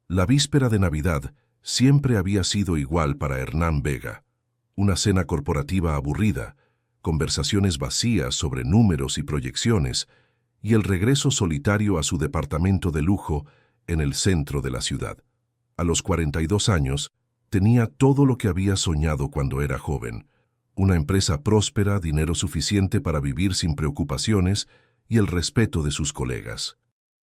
La víspera de Navidad siempre había sido igual para Hernán Vega. Una cena corporativa aburrida, conversaciones vacías sobre números y proyecciones, y el regreso solitario a su departamento de lujo en el centro de la ciudad. A los 42 años, tenía todo lo que había soñado cuando era joven. Una empresa próspera, dinero suficiente para vivir sin preocupaciones y el respeto de sus colegas.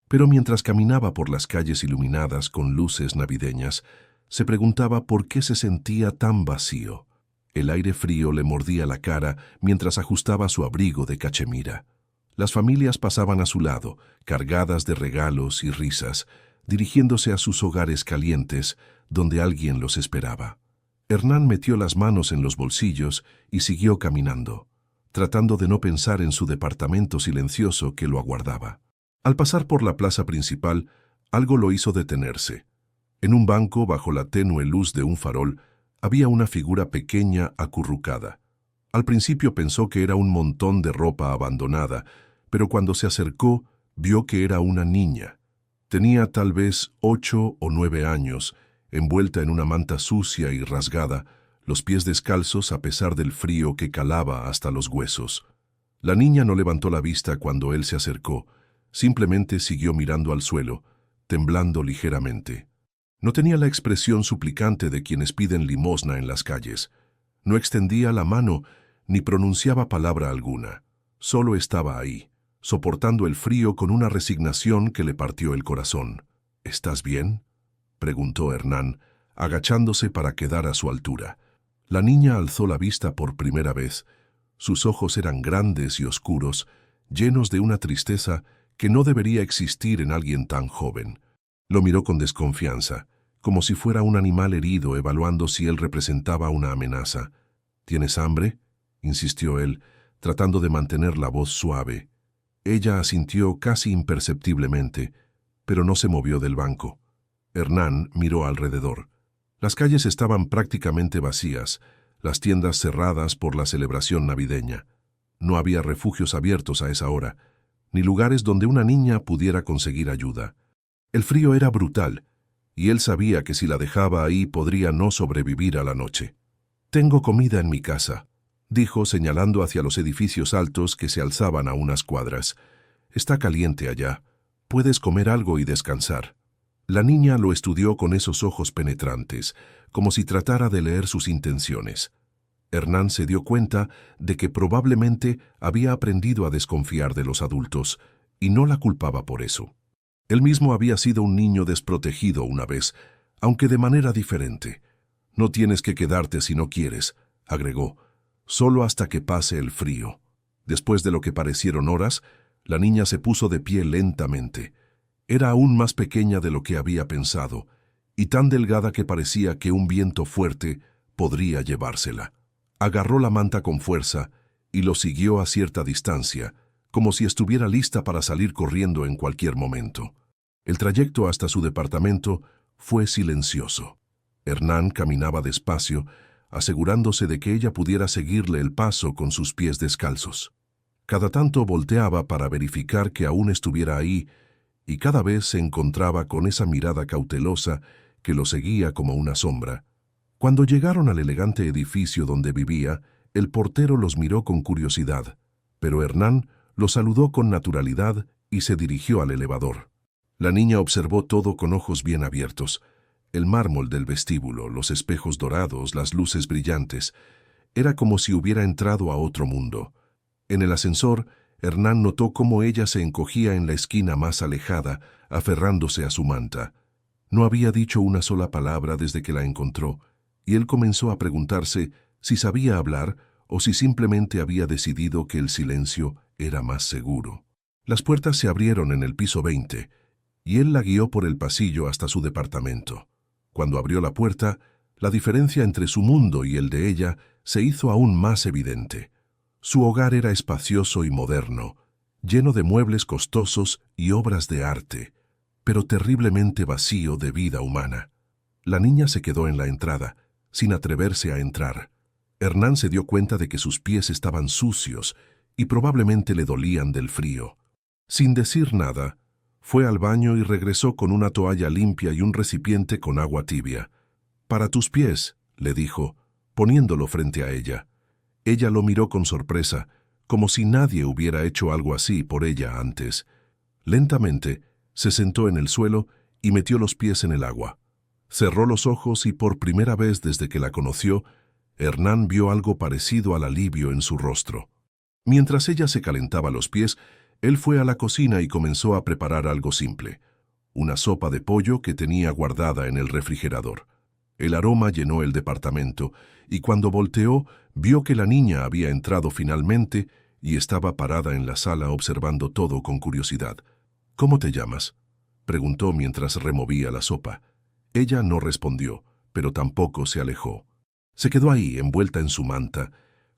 Pero mientras caminaba por las calles iluminadas con luces navideñas, se preguntaba por qué se sentía tan vacío. El aire frío le mordía la cara mientras ajustaba su abrigo de cachemira. Las familias pasaban a su lado, cargadas de regalos y risas, dirigiéndose a sus hogares calientes, donde alguien los esperaba. Hernán metió las manos en los bolsillos y siguió caminando, tratando de no pensar en su departamento silencioso que lo aguardaba. Al pasar por la plaza principal, algo lo hizo detenerse. En un banco, bajo la tenue luz de un farol, había una figura pequeña acurrucada. Al principio pensó que era un montón de ropa abandonada, pero cuando se acercó, vio que era una niña. Tenía tal vez 8 o 9 años, envuelta en una manta sucia y rasgada, los pies descalzos a pesar del frío que calaba hasta los huesos. La niña no levantó la vista cuando él se acercó, simplemente siguió mirando al suelo, temblando ligeramente. No tenía la expresión suplicante de quienes piden limosna en las calles. No extendía la mano ni pronunciaba palabra alguna. Solo estaba ahí, soportando el frío con una resignación que le partió el corazón. «¿Estás bien?», preguntó Hernán, agachándose para quedar a su altura. La niña alzó la vista por primera vez. Sus ojos eran grandes y oscuros, llenos de una tristeza que no debería existir en alguien tan joven. Lo miró con desconfianza, como si fuera un animal herido evaluando si él representaba una amenaza. «¿Tienes hambre?», insistió él, tratando de mantener la voz suave. Ella asintió casi imperceptiblemente, pero no se movió del banco. Hernán miró alrededor. Las calles estaban prácticamente vacías, las tiendas cerradas por la celebración navideña. No había refugios abiertos a esa hora, ni lugares donde una niña pudiera conseguir ayuda. El frío era brutal, y él sabía que si la dejaba ahí podría no sobrevivir a la noche. «Tengo comida en mi casa», dijo señalando hacia los edificios altos que se alzaban a unas cuadras. «Está caliente allá. Puedes comer algo y descansar». La niña lo estudió con esos ojos penetrantes, como si tratara de leer sus intenciones. Hernán se dio cuenta de que probablemente había aprendido a desconfiar de los adultos, y no la culpaba por eso. Él mismo había sido un niño desprotegido una vez, aunque de manera diferente. «No tienes que quedarte si no quieres», agregó, «solo hasta que pase el frío». Después de lo que parecieron horas, la niña se puso de pie lentamente. Era aún más pequeña de lo que había pensado, y tan delgada que parecía que un viento fuerte podría llevársela. Agarró la manta con fuerza y lo siguió a cierta distancia, como si estuviera lista para salir corriendo en cualquier momento. El trayecto hasta su departamento fue silencioso. Hernán caminaba despacio, asegurándose de que ella pudiera seguirle el paso con sus pies descalzos. Cada tanto volteaba para verificar que aún estuviera ahí, y cada vez se encontraba con esa mirada cautelosa que lo seguía como una sombra. Cuando llegaron al elegante edificio donde vivía, el portero los miró con curiosidad, pero Hernán lo saludó con naturalidad y se dirigió al elevador. La niña observó todo con ojos bien abiertos. El mármol del vestíbulo, los espejos dorados, las luces brillantes. Era como si hubiera entrado a otro mundo. En el ascensor, Hernán notó cómo ella se encogía en la esquina más alejada, aferrándose a su manta. No había dicho una sola palabra desde que la encontró, y él comenzó a preguntarse si sabía hablar o si simplemente había decidido que el silencio era más seguro. Las puertas se abrieron en el piso 20, y él la guió por el pasillo hasta su departamento. Cuando abrió la puerta, la diferencia entre su mundo y el de ella se hizo aún más evidente. Su hogar era espacioso y moderno, lleno de muebles costosos y obras de arte, pero terriblemente vacío de vida humana. La niña se quedó en la entrada, sin atreverse a entrar. Hernán se dio cuenta de que sus pies estaban sucios y probablemente le dolían del frío. Sin decir nada, Fue al baño y regresó con una toalla limpia y un recipiente con agua tibia. «Para tus pies», le dijo, poniéndolo frente a ella. Ella lo miró con sorpresa, como si nadie hubiera hecho algo así por ella antes. Lentamente, se sentó en el suelo y metió los pies en el agua. Cerró los ojos y por primera vez desde que la conoció, Hernán vio algo parecido al alivio en su rostro. Mientras ella se calentaba los pies, él fue a la cocina y comenzó a preparar algo simple, una sopa de pollo que tenía guardada en el refrigerador. El aroma llenó el departamento y cuando volteó, vio que la niña había entrado finalmente y estaba parada en la sala observando todo con curiosidad. «¿Cómo te llamas?», preguntó mientras removía la sopa. Ella no respondió, pero tampoco se alejó. Se quedó ahí, envuelta en su manta,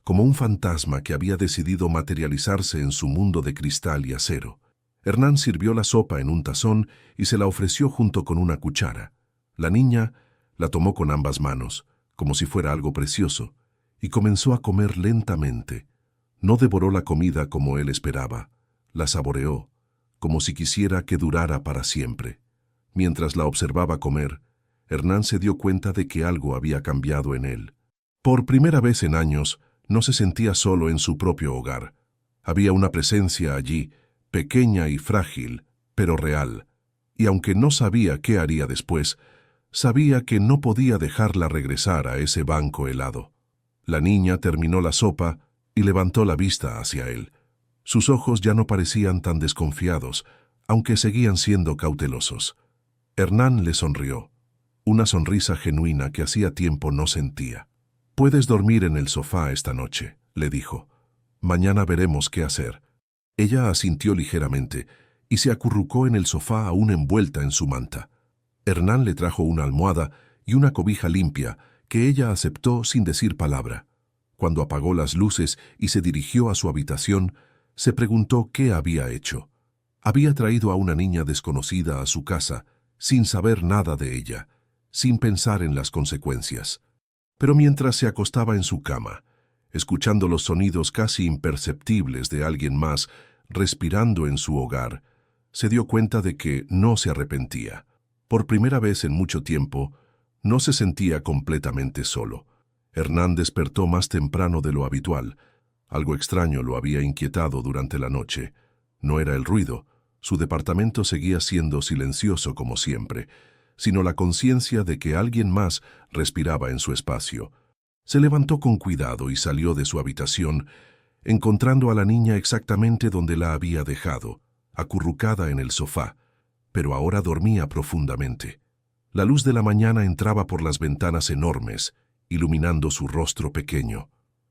como un fantasma que había decidido materializarse en su mundo de cristal y acero. Hernán sirvió la sopa en un tazón y se la ofreció junto con una cuchara. La niña la tomó con ambas manos, como si fuera algo precioso, y comenzó a comer lentamente. No devoró la comida como él esperaba, la saboreó, como si quisiera que durara para siempre. Mientras la observaba comer, Hernán se dio cuenta de que algo había cambiado en él. Por primera vez en años, no se sentía solo en su propio hogar. Había una presencia allí, pequeña y frágil, pero real, y aunque no sabía qué haría después, sabía que no podía dejarla regresar a ese banco helado. La niña terminó la sopa y levantó la vista hacia él. Sus ojos ya no parecían tan desconfiados, aunque seguían siendo cautelosos. Hernán le sonrió, una sonrisa genuina que hacía tiempo no sentía. «Puedes dormir en el sofá esta noche», le dijo. «Mañana veremos qué hacer». Ella asintió ligeramente y se acurrucó en el sofá aún envuelta en su manta. Hernán le trajo una almohada y una cobija limpia que ella aceptó sin decir palabra. Cuando apagó las luces y se dirigió a su habitación, se preguntó qué había hecho. Había traído a una niña desconocida a su casa, sin saber nada de ella, sin pensar en las consecuencias. Pero mientras se acostaba en su cama, escuchando los sonidos casi imperceptibles de alguien más respirando en su hogar, se dio cuenta de que no se arrepentía. Por primera vez en mucho tiempo, no se sentía completamente solo. Hernán despertó más temprano de lo habitual. Algo extraño lo había inquietado durante la noche. No era el ruido, su departamento seguía siendo silencioso como siempre, sino la conciencia de que alguien más respiraba en su espacio. Se levantó con cuidado y salió de su habitación, encontrando a la niña exactamente donde la había dejado, acurrucada en el sofá, pero ahora dormía profundamente. La luz de la mañana entraba por las ventanas enormes, iluminando su rostro pequeño.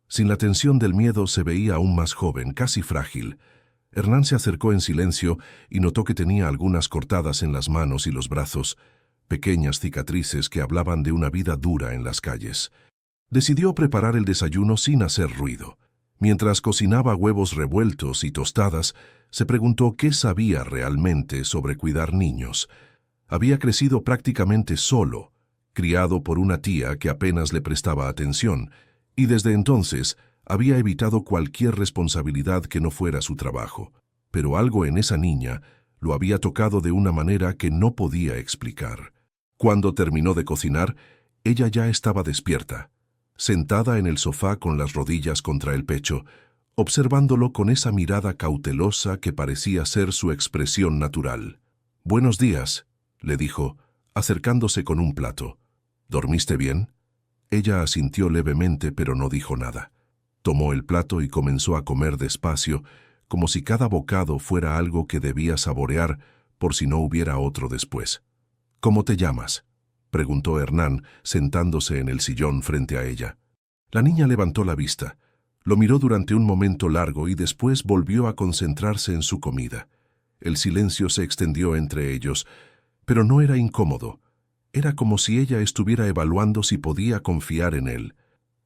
Sin la tensión del miedo se veía aún más joven, casi frágil. Hernán se acercó en silencio y notó que tenía algunas cortadas en las manos y los brazos, pequeñas cicatrices que hablaban de una vida dura en las calles. Decidió preparar el desayuno sin hacer ruido. Mientras cocinaba huevos revueltos y tostadas, se preguntó qué sabía realmente sobre cuidar niños. Había crecido prácticamente solo, criado por una tía que apenas le prestaba atención, y desde entonces había evitado cualquier responsabilidad que no fuera su trabajo. Pero algo en esa niña lo había tocado de una manera que no podía explicar. Cuando terminó de cocinar, ella ya estaba despierta, sentada en el sofá con las rodillas contra el pecho, observándolo con esa mirada cautelosa que parecía ser su expresión natural. «Buenos días», le dijo, acercándose con un plato. «¿Dormiste bien?». Ella asintió levemente, pero no dijo nada. Tomó el plato y comenzó a comer despacio, como si cada bocado fuera algo que debía saborear por si no hubiera otro después. «¿Cómo te llamas?», preguntó Hernán, sentándose en el sillón frente a ella. La niña levantó la vista, lo miró durante un momento largo y después volvió a concentrarse en su comida. El silencio se extendió entre ellos, pero no era incómodo. Era como si ella estuviera evaluando si podía confiar en él.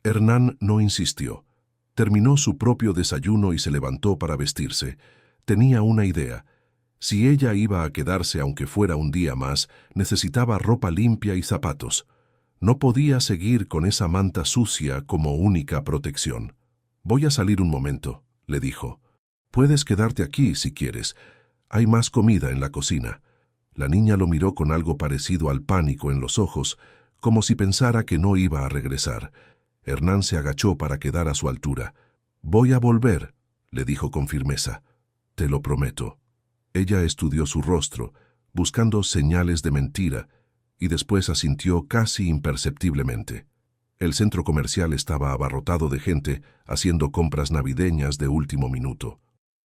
Hernán no insistió. Terminó su propio desayuno y se levantó para vestirse. Tenía una idea. Si ella iba a quedarse aunque fuera un día más, necesitaba ropa limpia y zapatos. No podía seguir con esa manta sucia como única protección. «Voy a salir un momento», le dijo. «Puedes quedarte aquí si quieres. Hay más comida en la cocina. La niña lo miró con algo parecido al pánico en los ojos, como si pensara que no iba a regresar. Hernán se agachó para quedar a su altura. «Voy a volver», le dijo con firmeza. «Te lo prometo». Ella estudió su rostro, buscando señales de mentira, y después asintió casi imperceptiblemente. El centro comercial estaba abarrotado de gente haciendo compras navideñas de último minuto.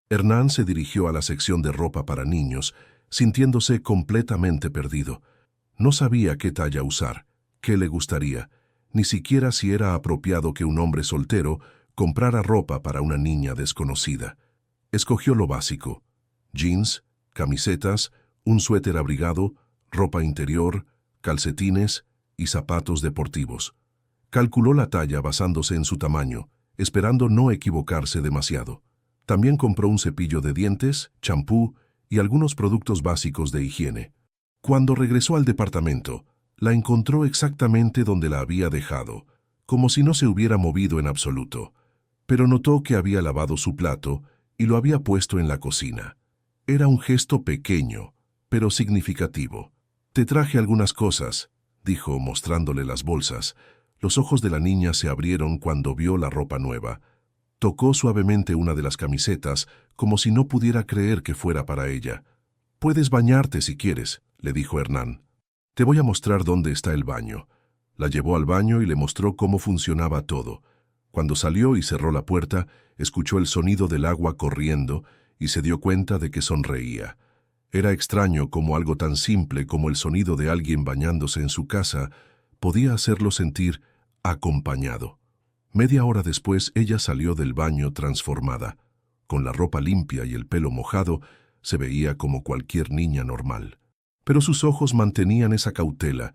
Hernán se dirigió a la sección de ropa para niños, sintiéndose completamente perdido. No sabía qué talla usar, qué le gustaría, ni siquiera si era apropiado que un hombre soltero comprara ropa para una niña desconocida. Escogió lo básico: jeans, camisetas, un suéter abrigado, ropa interior, calcetines y zapatos deportivos. Calculó la talla basándose en su tamaño, esperando no equivocarse demasiado. También compró un cepillo de dientes, champú y algunos productos básicos de higiene. Cuando regresó al departamento, la encontró exactamente donde la había dejado, como si no se hubiera movido en absoluto, pero notó que había lavado su plato y lo había puesto en la cocina. Era un gesto pequeño, pero significativo. «Te traje algunas cosas», dijo, mostrándole las bolsas. Los ojos de la niña se abrieron cuando vio la ropa nueva. Tocó suavemente una de las camisetas, como si no pudiera creer que fuera para ella. «Puedes bañarte si quieres», le dijo Hernán. «Te voy a mostrar dónde está el baño». La llevó al baño y le mostró cómo funcionaba todo. Cuando salió y cerró la puerta, escuchó el sonido del agua corriendo y se dio cuenta de que sonreía. Era extraño cómo algo tan simple como el sonido de alguien bañándose en su casa podía hacerlo sentir acompañado. Media hora después, ella salió del baño transformada. Con la ropa limpia y el pelo mojado, se veía como cualquier niña normal. Pero sus ojos mantenían esa cautela,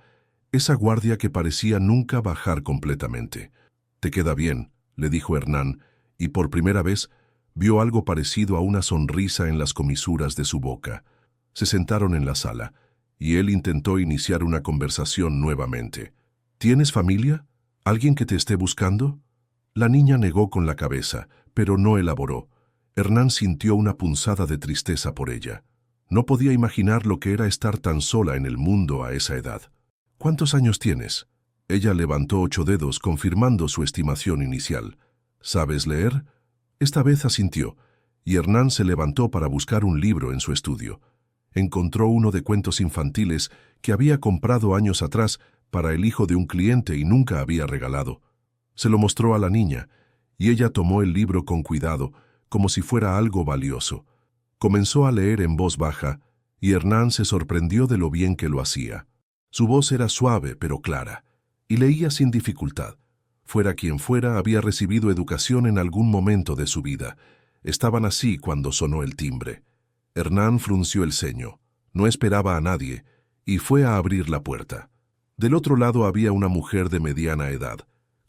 esa guardia que parecía nunca bajar completamente. «Te queda bien», le dijo Hernán, y por primera vez vio algo parecido a una sonrisa en las comisuras de su boca. Se sentaron en la sala, y él intentó iniciar una conversación nuevamente. «¿Tienes familia? ¿Alguien que te esté buscando?» La niña negó con la cabeza, pero no elaboró. Hernán sintió una punzada de tristeza por ella. No podía imaginar lo que era estar tan sola en el mundo a esa edad. «¿Cuántos años tienes?» Ella levantó 8 dedos, confirmando su estimación inicial. «¿Sabes leer?» Esta vez asintió, y Hernán se levantó para buscar un libro en su estudio. Encontró uno de cuentos infantiles que había comprado años atrás para el hijo de un cliente y nunca había regalado. Se lo mostró a la niña, y ella tomó el libro con cuidado, como si fuera algo valioso. Comenzó a leer en voz baja, y Hernán se sorprendió de lo bien que lo hacía. Su voz era suave pero clara, y leía sin dificultad. Fuera quien fuera, había recibido educación en algún momento de su vida. Estaban así cuando sonó el timbre. Hernán frunció el ceño. No esperaba a nadie, y fue a abrir la puerta. Del otro lado había una mujer de mediana edad,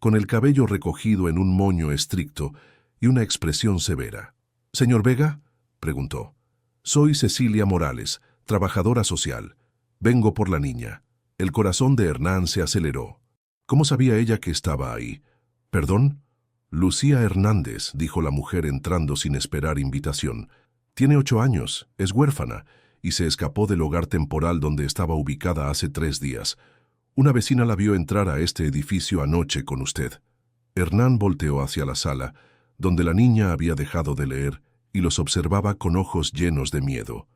con el cabello recogido en un moño estricto y una expresión severa. «¿Señor Vega?», preguntó. «Soy Cecilia Morales, trabajadora social. Vengo por la niña». El corazón de Hernán se aceleró. ¿Cómo sabía ella que estaba ahí? «¿Perdón?» «Lucía Hernández», dijo la mujer entrando sin esperar invitación. «Tiene 8 años, es huérfana, y se escapó del hogar temporal donde estaba ubicada hace 3 días. Una vecina la vio entrar a este edificio anoche con usted». Hernán volteó hacia la sala, donde la niña había dejado de leer, y los observaba con ojos llenos de miedo.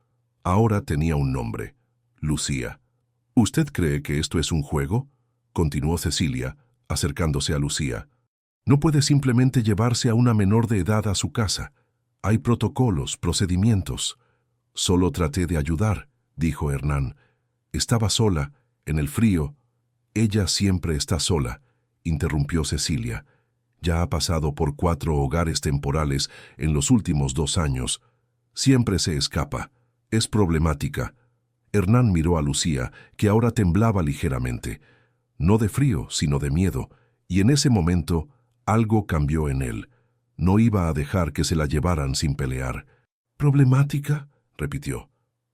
Ahora tenía un nombre: Lucía. «¿Usted cree que esto es un juego?», continuó Cecilia, acercándose a Lucía. «No puede simplemente llevarse a una menor de edad a su casa. Hay protocolos, procedimientos». «Solo traté de ayudar», dijo Hernán. «Estaba sola, en el frío». «Ella siempre está sola», interrumpió Cecilia. «Ya ha pasado por 4 hogares temporales en los últimos 2 años. Siempre se escapa. Es problemática». Hernán miró a Lucía, que ahora temblaba ligeramente. No de frío, sino de miedo, y en ese momento algo cambió en él. No iba a dejar que se la llevaran sin pelear. «¿Problemática?», repitió.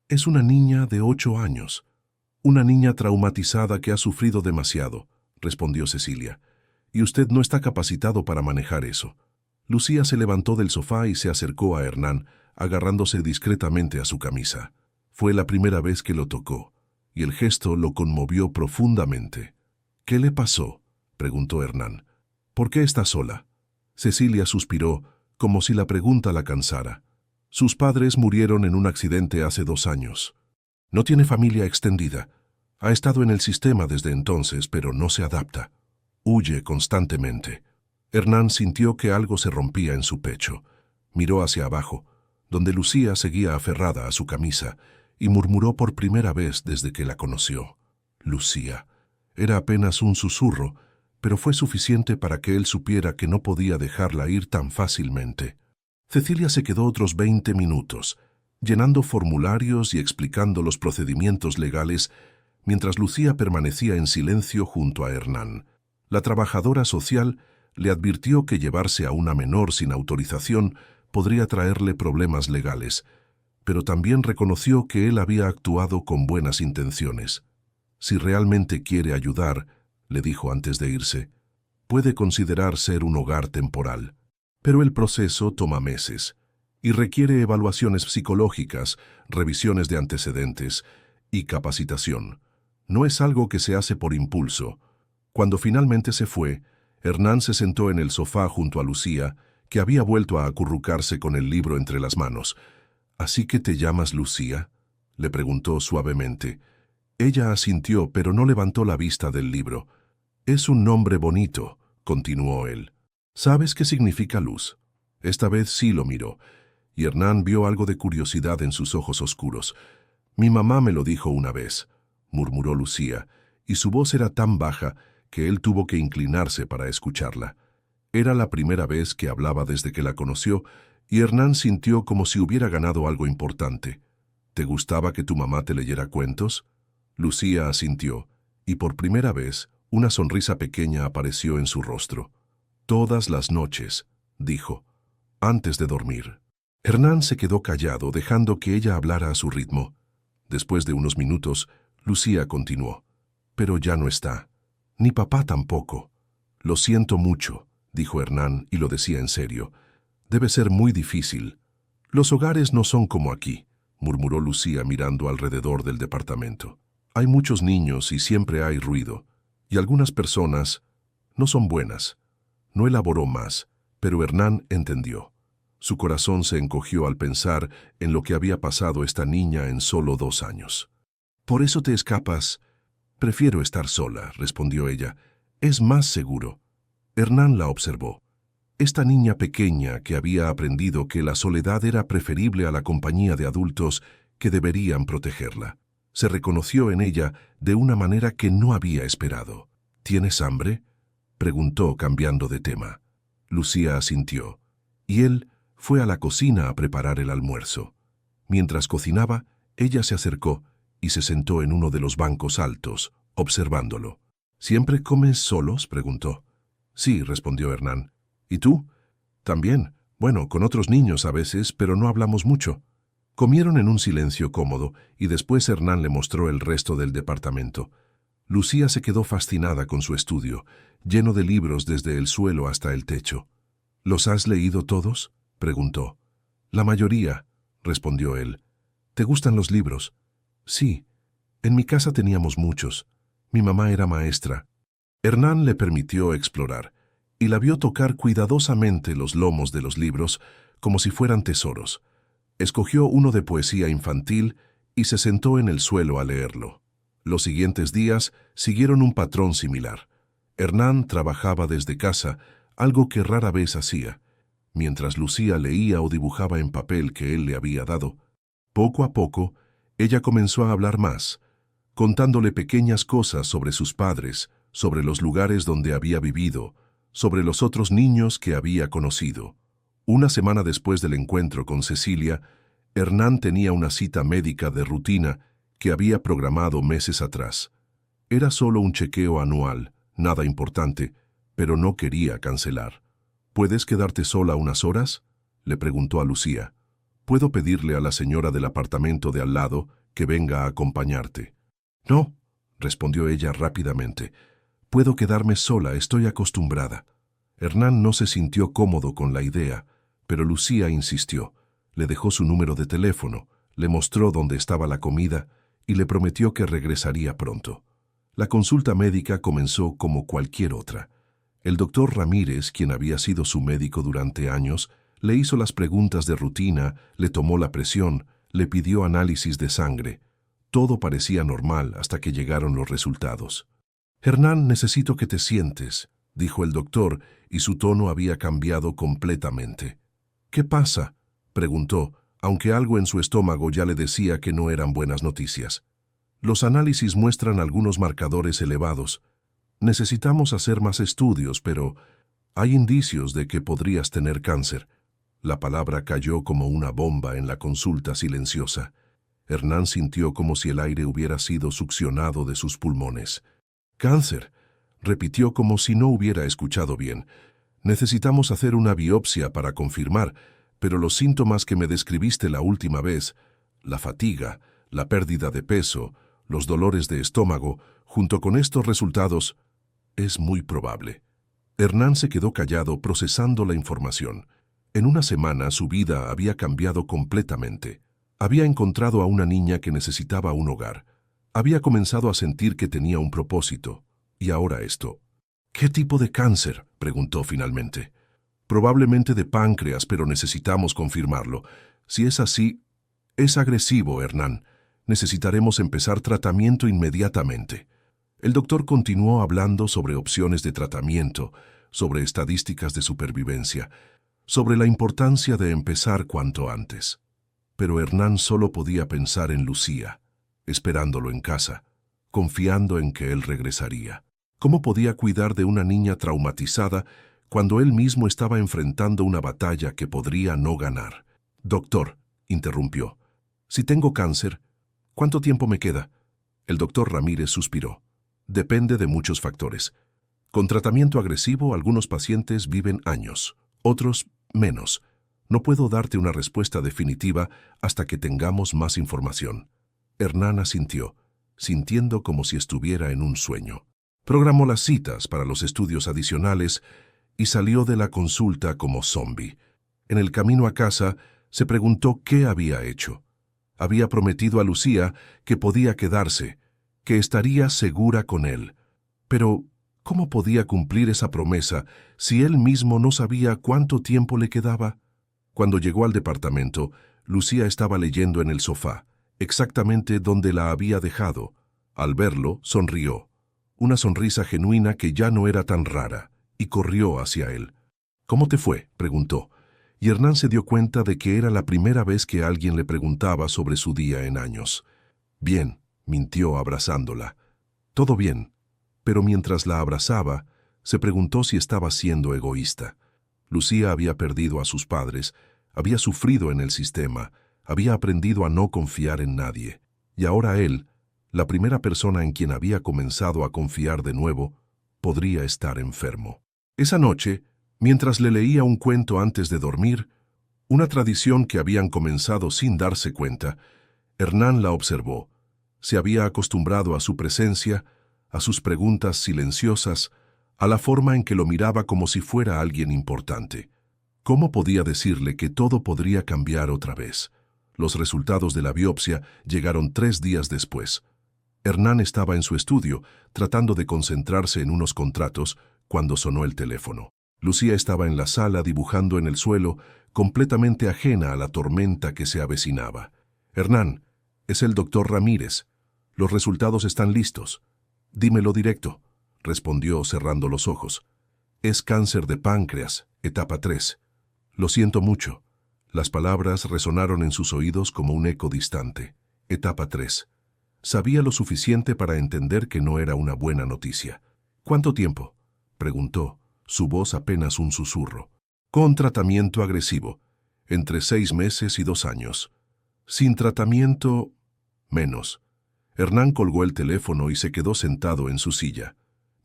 «Es una niña de 8 años. Una niña traumatizada que ha sufrido demasiado», respondió Cecilia. «Y usted no está capacitado para manejar eso». Lucía se levantó del sofá y se acercó a Hernán, agarrándose discretamente a su camisa. Fue la primera vez que lo tocó, y el gesto lo conmovió profundamente. «¿Qué le pasó?», preguntó Hernán. «¿Por qué está sola?». Cecilia suspiró, como si la pregunta la cansara. Sus padres murieron en un accidente hace 2 años. No tiene familia extendida. Ha estado en el sistema desde entonces, pero no se adapta. Huye constantemente. Hernán sintió que algo se rompía en su pecho. Miró hacia abajo, donde Lucía seguía aferrada a su camisa, y murmuró por primera vez desde que la conoció. Lucía. Era apenas un susurro, pero fue suficiente para que él supiera que no podía dejarla ir tan fácilmente. Cecilia se quedó otros 20 minutos, llenando formularios y explicando los procedimientos legales, mientras Lucía permanecía en silencio junto a Hernán. La trabajadora social le advirtió que llevarse a una menor sin autorización podría traerle problemas legales, pero también reconoció que él había actuado con buenas intenciones. «Si realmente quiere ayudar», le dijo antes de irse, «puede considerar ser un hogar temporal. Pero el proceso toma meses y requiere evaluaciones psicológicas, revisiones de antecedentes y capacitación. No es algo que se hace por impulso». Cuando finalmente se fue, Hernán se sentó en el sofá junto a Lucía, que había vuelto a acurrucarse con el libro entre las manos. «¿Así que te llamas Lucía?», le preguntó suavemente. Ella asintió, pero no levantó la vista del libro. «Es un nombre bonito», continuó él. «¿Sabes qué significa luz?». Esta vez sí lo miró, y Hernán vio algo de curiosidad en sus ojos oscuros. «Mi mamá me lo dijo una vez», murmuró Lucía, y su voz era tan baja que él tuvo que inclinarse para escucharla. Era la primera vez que hablaba desde que la conoció, y Hernán sintió como si hubiera ganado algo importante. «¿Te gustaba que tu mamá te leyera cuentos?». Lucía asintió, y por primera vez una sonrisa pequeña apareció en su rostro. «Todas las noches», dijo, «antes de dormir». Hernán se quedó callado, dejando que ella hablara a su ritmo. Después de unos minutos, Lucía continuó. «Pero ya no está. Ni papá tampoco». «Lo siento mucho», dijo Hernán, y lo decía en serio. «Debe ser muy difícil». «Los hogares no son como aquí», murmuró Lucía mirando alrededor del departamento. «Hay muchos niños y siempre hay ruido. Y algunas personas no son buenas». No elaboró más, pero Hernán entendió. Su corazón se encogió al pensar en lo que había pasado esta niña en solo 2 años. «¿Por eso te escapas?». «Prefiero estar sola», respondió ella. «Es más seguro». Hernán la observó. Esta niña pequeña que había aprendido que la soledad era preferible a la compañía de adultos que deberían protegerla. Se reconoció en ella de una manera que no había esperado. «¿Tienes hambre?», preguntó cambiando de tema. Lucía asintió, y él fue a la cocina a preparar el almuerzo. Mientras cocinaba, ella se acercó y se sentó en uno de los bancos altos, observándolo. «¿Siempre comes solos?», preguntó. «Sí», respondió Hernán. «¿Y tú?». «También. Bueno, con otros niños a veces, pero no hablamos mucho». Comieron en un silencio cómodo, y después Hernán le mostró el resto del departamento. Lucía se quedó fascinada con su estudio, lleno de libros desde el suelo hasta el techo. «¿Los has leído todos?», preguntó. «La mayoría», respondió él. «¿Te gustan los libros?». «Sí. En mi casa teníamos muchos. Mi mamá era maestra». Hernán le permitió explorar, y la vio tocar cuidadosamente los lomos de los libros como si fueran tesoros. Escogió uno de poesía infantil y se sentó en el suelo a leerlo. Los siguientes días siguieron un patrón similar. Hernán trabajaba desde casa, algo que rara vez hacía, mientras Lucía leía o dibujaba en papel que él le había dado. Poco a poco, ella comenzó a hablar más, contándole pequeñas cosas sobre sus padres, sobre los lugares donde había vivido, sobre los otros niños que había conocido. Una semana después del encuentro con Cecilia, Hernán tenía una cita médica de rutina que había programado meses atrás. Era solo un chequeo anual, nada importante, pero no quería cancelar. «¿Puedes quedarte sola unas horas?», le preguntó a Lucía. «Puedo pedirle a la señora del apartamento de al lado que venga a acompañarte». «No», respondió ella rápidamente. «Puedo quedarme sola, estoy acostumbrada». Hernán no se sintió cómodo con la idea, pero Lucía insistió. Le dejó su número de teléfono, le mostró dónde estaba la comida y le prometió que regresaría pronto. La consulta médica comenzó como cualquier otra. El doctor Ramírez, quien había sido su médico durante años, le hizo las preguntas de rutina, le tomó la presión, le pidió análisis de sangre. Todo parecía normal hasta que llegaron los resultados. «Hernán, necesito que te sientes», dijo el doctor, y su tono había cambiado completamente. «¿Qué pasa?», preguntó, aunque algo en su estómago ya le decía que no eran buenas noticias. «Los análisis muestran algunos marcadores elevados. Necesitamos hacer más estudios, pero hay indicios de que podrías tener cáncer». La palabra cayó como una bomba en la consulta silenciosa. Hernán sintió como si el aire hubiera sido succionado de sus pulmones. «¿Cáncer?», repitió como si no hubiera escuchado bien. «Necesitamos hacer una biopsia para confirmar, pero los síntomas que me describiste la última vez, la fatiga, la pérdida de peso, los dolores de estómago, junto con estos resultados, es muy probable». Hernán se quedó callado procesando la información. En una semana su vida había cambiado completamente. Había encontrado a una niña que necesitaba un hogar. Había comenzado a sentir que tenía un propósito. Y ahora esto. «¿Qué tipo de cáncer?», preguntó finalmente. «Probablemente de páncreas, pero necesitamos confirmarlo. Si es así, es agresivo, Hernán. Necesitaremos empezar tratamiento inmediatamente». El doctor continuó hablando sobre opciones de tratamiento, sobre estadísticas de supervivencia, sobre la importancia de empezar cuanto antes. Pero Hernán solo podía pensar en Lucía, esperándolo en casa, confiando en que él regresaría. ¿Cómo podía cuidar de una niña traumatizada cuando él mismo estaba enfrentando una batalla que podría no ganar? «Doctor», interrumpió, «si tengo cáncer, ¿cuánto tiempo me queda?». El doctor Ramírez suspiró. «Depende de muchos factores. Con tratamiento agresivo, algunos pacientes viven años, otros menos. No puedo darte una respuesta definitiva hasta que tengamos más información». Hernán asintió, sintiendo como si estuviera en un sueño. Programó las citas para los estudios adicionales y salió de la consulta como zombi. En el camino a casa, se preguntó qué había hecho. Había prometido a Lucía que podía quedarse, que estaría segura con él. Pero, ¿cómo podía cumplir esa promesa si él mismo no sabía cuánto tiempo le quedaba? Cuando llegó al departamento, Lucía estaba leyendo en el sofá, exactamente donde la había dejado. Al verlo, sonrió. Una sonrisa genuina que ya no era tan rara, y corrió hacia él. «¿Cómo te fue?», preguntó, y Hernán se dio cuenta de que era la primera vez que alguien le preguntaba sobre su día en años. «Bien», mintió abrazándola. «Todo bien». Pero mientras la abrazaba, se preguntó si estaba siendo egoísta. Lucía había perdido a sus padres, había sufrido en el sistema, había aprendido a no confiar en nadie. Y ahora él, la primera persona en quien había comenzado a confiar de nuevo, podría estar enfermo. Esa noche, mientras le leía un cuento antes de dormir, una tradición que habían comenzado sin darse cuenta, Hernán la observó. Se había acostumbrado a su presencia, a sus preguntas silenciosas, a la forma en que lo miraba como si fuera alguien importante. ¿Cómo podía decirle que todo podría cambiar otra vez? Los resultados de la biopsia llegaron 3 días después. Hernán estaba en su estudio, tratando de concentrarse en unos contratos, cuando sonó el teléfono. Lucía estaba en la sala dibujando en el suelo, completamente ajena a la tormenta que se avecinaba. «Hernán, es el doctor Ramírez. Los resultados están listos». «Dímelo directo», respondió cerrando los ojos. «Es cáncer de páncreas, etapa 3. Lo siento mucho». Las palabras resonaron en sus oídos como un eco distante. Etapa 3. Sabía lo suficiente para entender que no era una buena noticia. «¿Cuánto tiempo?», preguntó, su voz apenas un susurro. «Con tratamiento agresivo, entre 6 meses y 2 años. Sin tratamiento, menos». Hernán colgó el teléfono y se quedó sentado en su silla,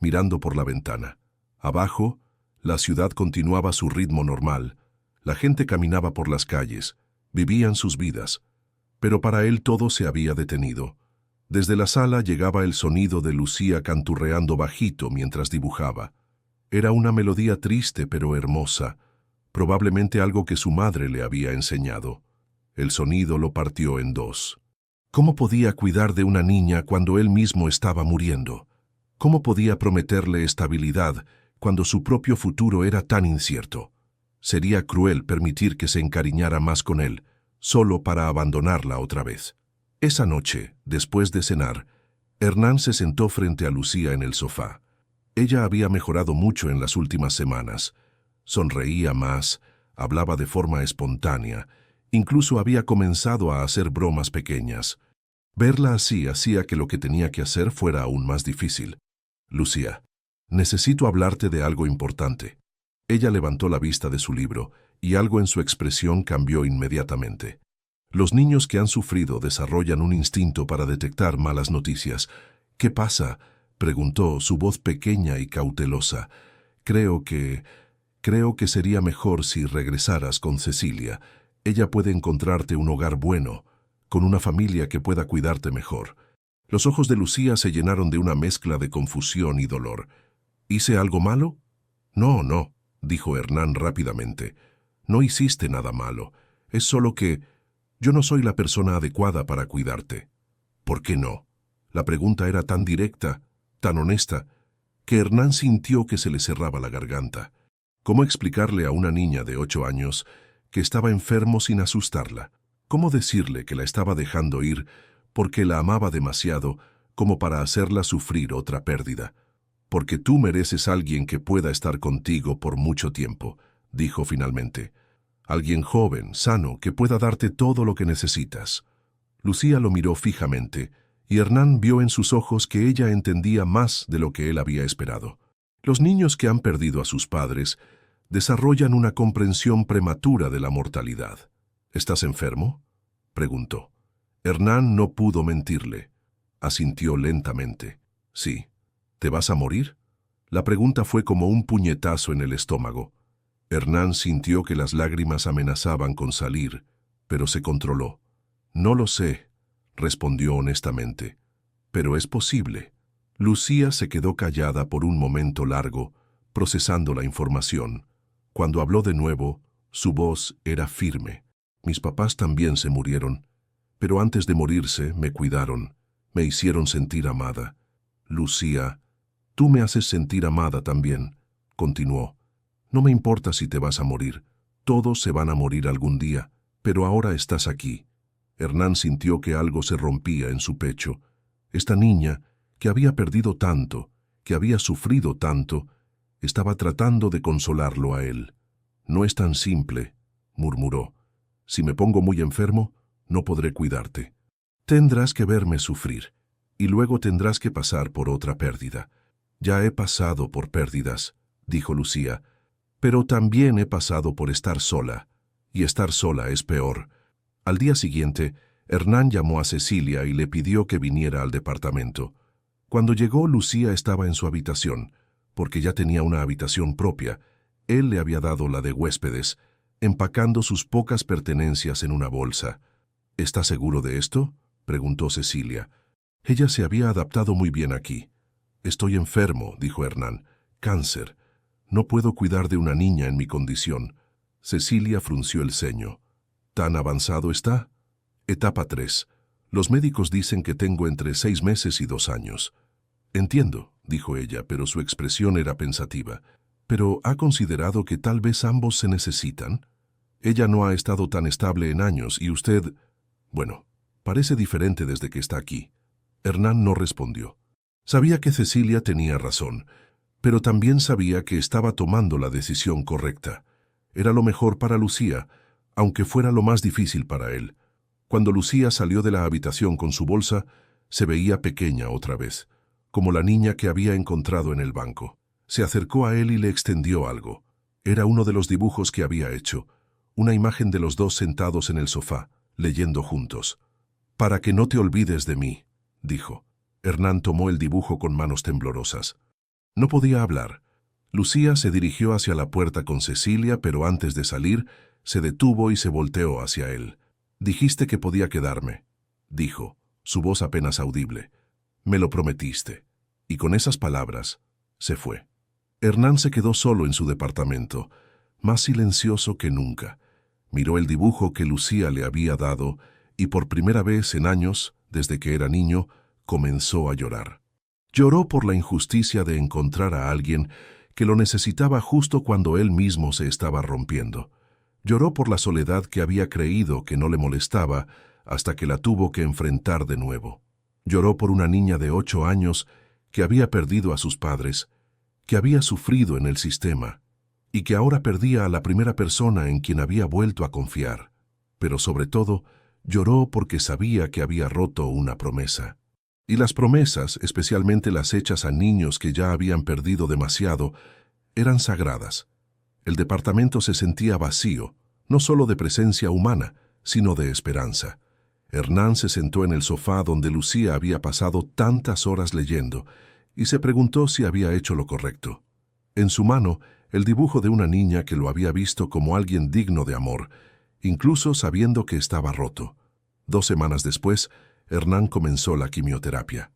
mirando por la ventana. Abajo, la ciudad continuaba su ritmo normal. La gente caminaba por las calles, vivían sus vidas. Pero para él todo se había detenido. Desde la sala llegaba el sonido de Lucía canturreando bajito mientras dibujaba. Era una melodía triste pero hermosa, probablemente algo que su madre le había enseñado. El sonido lo partió en dos. ¿Cómo podía cuidar de una niña cuando él mismo estaba muriendo? ¿Cómo podía prometerle estabilidad cuando su propio futuro era tan incierto? Sería cruel permitir que se encariñara más con él, solo para abandonarla otra vez. Esa noche, después de cenar, Hernán se sentó frente a Lucía en el sofá. Ella había mejorado mucho en las últimas semanas. Sonreía más, hablaba de forma espontánea, incluso había comenzado a hacer bromas pequeñas. Verla así hacía que lo que tenía que hacer fuera aún más difícil. Lucía, necesito hablarte de algo importante. Ella levantó la vista de su libro y algo en su expresión cambió inmediatamente. Los niños que han sufrido desarrollan un instinto para detectar malas noticias. ¿Qué pasa?, preguntó, su voz pequeña y cautelosa. Creo que sería mejor si regresaras con Cecilia. Ella puede encontrarte un hogar bueno, con una familia que pueda cuidarte mejor. Los ojos de Lucía se llenaron de una mezcla de confusión y dolor. ¿Hice algo malo? No, no, dijo Hernán rápidamente. No hiciste nada malo. Es solo que yo no soy la persona adecuada para cuidarte. ¿Por qué no? La pregunta era tan directa, tan honesta, que Hernán sintió que se le cerraba la garganta. ¿Cómo explicarle a una niña de 8 años que estaba enfermo sin asustarla? ¿Cómo decirle que la estaba dejando ir porque la amaba demasiado como para hacerla sufrir otra pérdida? Porque tú mereces alguien que pueda estar contigo por mucho tiempo, dijo finalmente. Alguien joven, sano, que pueda darte todo lo que necesitas. Lucía lo miró fijamente, y Hernán vio en sus ojos que ella entendía más de lo que él había esperado. Los niños que han perdido a sus padres desarrollan una comprensión prematura de la mortalidad. ¿Estás enfermo?, preguntó. Hernán no pudo mentirle. Asintió lentamente. Sí. ¿Te vas a morir? La pregunta fue como un puñetazo en el estómago. Hernán sintió que las lágrimas amenazaban con salir, pero se controló. No lo sé, respondió honestamente. Pero es posible. Lucía se quedó callada por un momento largo, procesando la información. Cuando habló de nuevo, su voz era firme. Mis papás también se murieron, pero antes de morirse me cuidaron, me hicieron sentir amada. Lucía, tú me haces sentir amada también, continuó. No me importa si te vas a morir, todos se van a morir algún día, pero ahora estás aquí. Hernán sintió que algo se rompía en su pecho. Esta niña, que había perdido tanto, que había sufrido tanto, estaba tratando de consolarlo a él. No es tan simple, murmuró. Si me pongo muy enfermo, no podré cuidarte. Tendrás que verme sufrir, y luego tendrás que pasar por otra pérdida. Ya he pasado por pérdidas, dijo Lucía, pero también he pasado por estar sola, y estar sola es peor. Al día siguiente, Hernán llamó a Cecilia y le pidió que viniera al departamento. Cuando llegó, Lucía estaba en su habitación, porque ya tenía una habitación propia. Él le había dado la de huéspedes, empacando sus pocas pertenencias en una bolsa. ¿Está seguro de esto?, preguntó Cecilia. Ella se había adaptado muy bien aquí. Estoy enfermo, dijo Hernán. Cáncer. No puedo cuidar de una niña en mi condición. Cecilia frunció el ceño. ¿Tan avanzado está? Etapa 3. Los médicos dicen que tengo entre 6 meses y 2 años. Entiendo, dijo ella, pero su expresión era pensativa. ¿Pero ha considerado que tal vez ambos se necesitan? Ella no ha estado tan estable en años y usted... Bueno, parece diferente desde que está aquí. Hernán no respondió. Sabía que Cecilia tenía razón, pero también sabía que estaba tomando la decisión correcta. Era lo mejor para Lucía, aunque fuera lo más difícil para él. Cuando Lucía salió de la habitación con su bolsa, se veía pequeña otra vez, como la niña que había encontrado en el banco. Se acercó a él y le extendió algo. Era uno de los dibujos que había hecho, una imagen de los dos sentados en el sofá, leyendo juntos. «Para que no te olvides de mí», dijo. Hernán tomó el dibujo con manos temblorosas. No podía hablar. Lucía se dirigió hacia la puerta con Cecilia, pero antes de salir, se detuvo y se volteó hacia él. «Dijiste que podía quedarme», dijo, su voz apenas audible. «Me lo prometiste». Y con esas palabras, se fue. Hernán se quedó solo en su departamento, más silencioso que nunca. Miró el dibujo que Lucía le había dado y por primera vez en años, desde que era niño, comenzó a llorar. Lloró por la injusticia de encontrar a alguien que lo necesitaba justo cuando él mismo se estaba rompiendo. Lloró por la soledad que había creído que no le molestaba hasta que la tuvo que enfrentar de nuevo. Lloró por una niña de 8 años que había perdido a sus padres, que había sufrido en el sistema y que ahora perdía a la primera persona en quien había vuelto a confiar. Pero sobre todo, lloró porque sabía que había roto una promesa. Y las promesas, especialmente las hechas a niños que ya habían perdido demasiado, eran sagradas. El departamento se sentía vacío, no solo de presencia humana, sino de esperanza. Hernán se sentó en el sofá donde Lucía había pasado tantas horas leyendo y se preguntó si había hecho lo correcto. En su mano, el dibujo de una niña que lo había visto como alguien digno de amor, incluso sabiendo que estaba roto. 2 semanas después, Hernán comenzó la quimioterapia.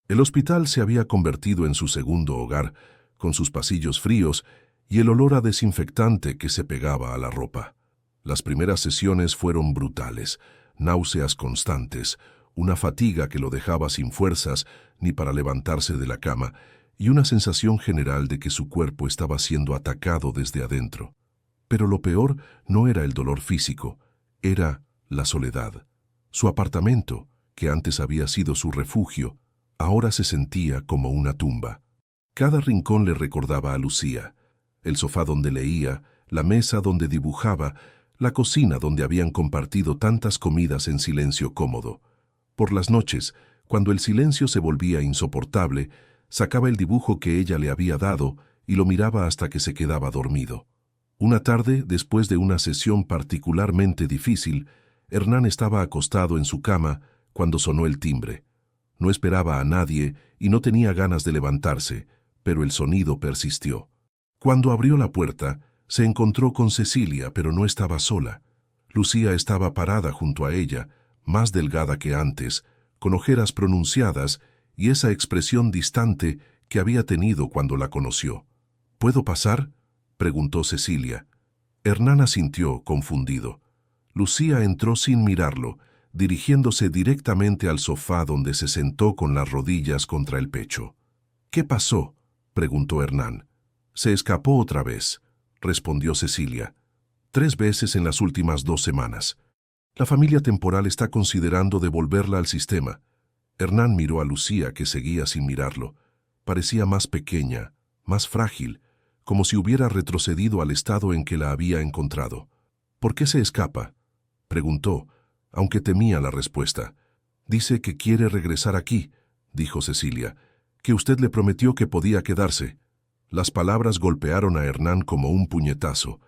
El hospital se había convertido en su segundo hogar, con sus pasillos fríos y el olor a desinfectante que se pegaba a la ropa. Las primeras sesiones fueron brutales, náuseas constantes, una fatiga que lo dejaba sin fuerzas ni para levantarse de la cama, y una sensación general de que su cuerpo estaba siendo atacado desde adentro. Pero lo peor no era el dolor físico, era la soledad. Su apartamento, que antes había sido su refugio, ahora se sentía como una tumba. Cada rincón le recordaba a Lucía: el sofá donde leía, la mesa donde dibujaba, la cocina donde habían compartido tantas comidas en silencio cómodo. Por las noches, cuando el silencio se volvía insoportable, sacaba el dibujo que ella le había dado y lo miraba hasta que se quedaba dormido. Una tarde, después de una sesión particularmente difícil, Hernán estaba acostado en su cama cuando sonó el timbre. No esperaba a nadie y no tenía ganas de levantarse, pero el sonido persistió. Cuando abrió la puerta, se encontró con Cecilia, pero no estaba sola. Lucía estaba parada junto a ella, más delgada que antes, con ojeras pronunciadas y esa expresión distante que había tenido cuando la conoció. ¿Puedo pasar?, preguntó Cecilia. Hernán asintió, confundido. Lucía entró sin mirarlo, dirigiéndose directamente al sofá donde se sentó con las rodillas contra el pecho. ¿Qué pasó?, preguntó Hernán. Se escapó otra vez, respondió Cecilia. 3 veces en las últimas 2 semanas. La familia temporal está considerando devolverla al sistema. Hernán miró a Lucía, que seguía sin mirarlo. Parecía más pequeña, más frágil, como si hubiera retrocedido al estado en que la había encontrado. ¿Por qué se escapa?, preguntó, aunque temía la respuesta. Dice que quiere regresar aquí, dijo Cecilia, que usted le prometió que podía quedarse. Las palabras golpearon a Hernán como un puñetazo.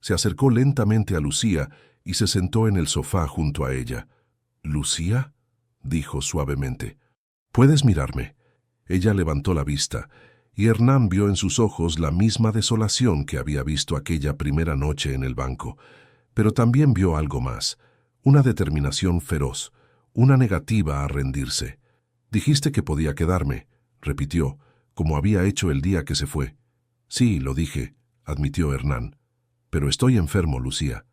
Se acercó lentamente a Lucía y se sentó en el sofá junto a ella. «¿Lucía?», dijo suavemente. «¿Puedes mirarme?». Ella levantó la vista, y Hernán vio en sus ojos la misma desolación que había visto aquella primera noche en el banco. Pero también vio algo más, una determinación feroz, una negativa a rendirse. «Dijiste que podía quedarme», repitió, como había hecho el día que se fue. «Sí, lo dije», admitió Hernán. «Pero estoy enfermo, Lucía.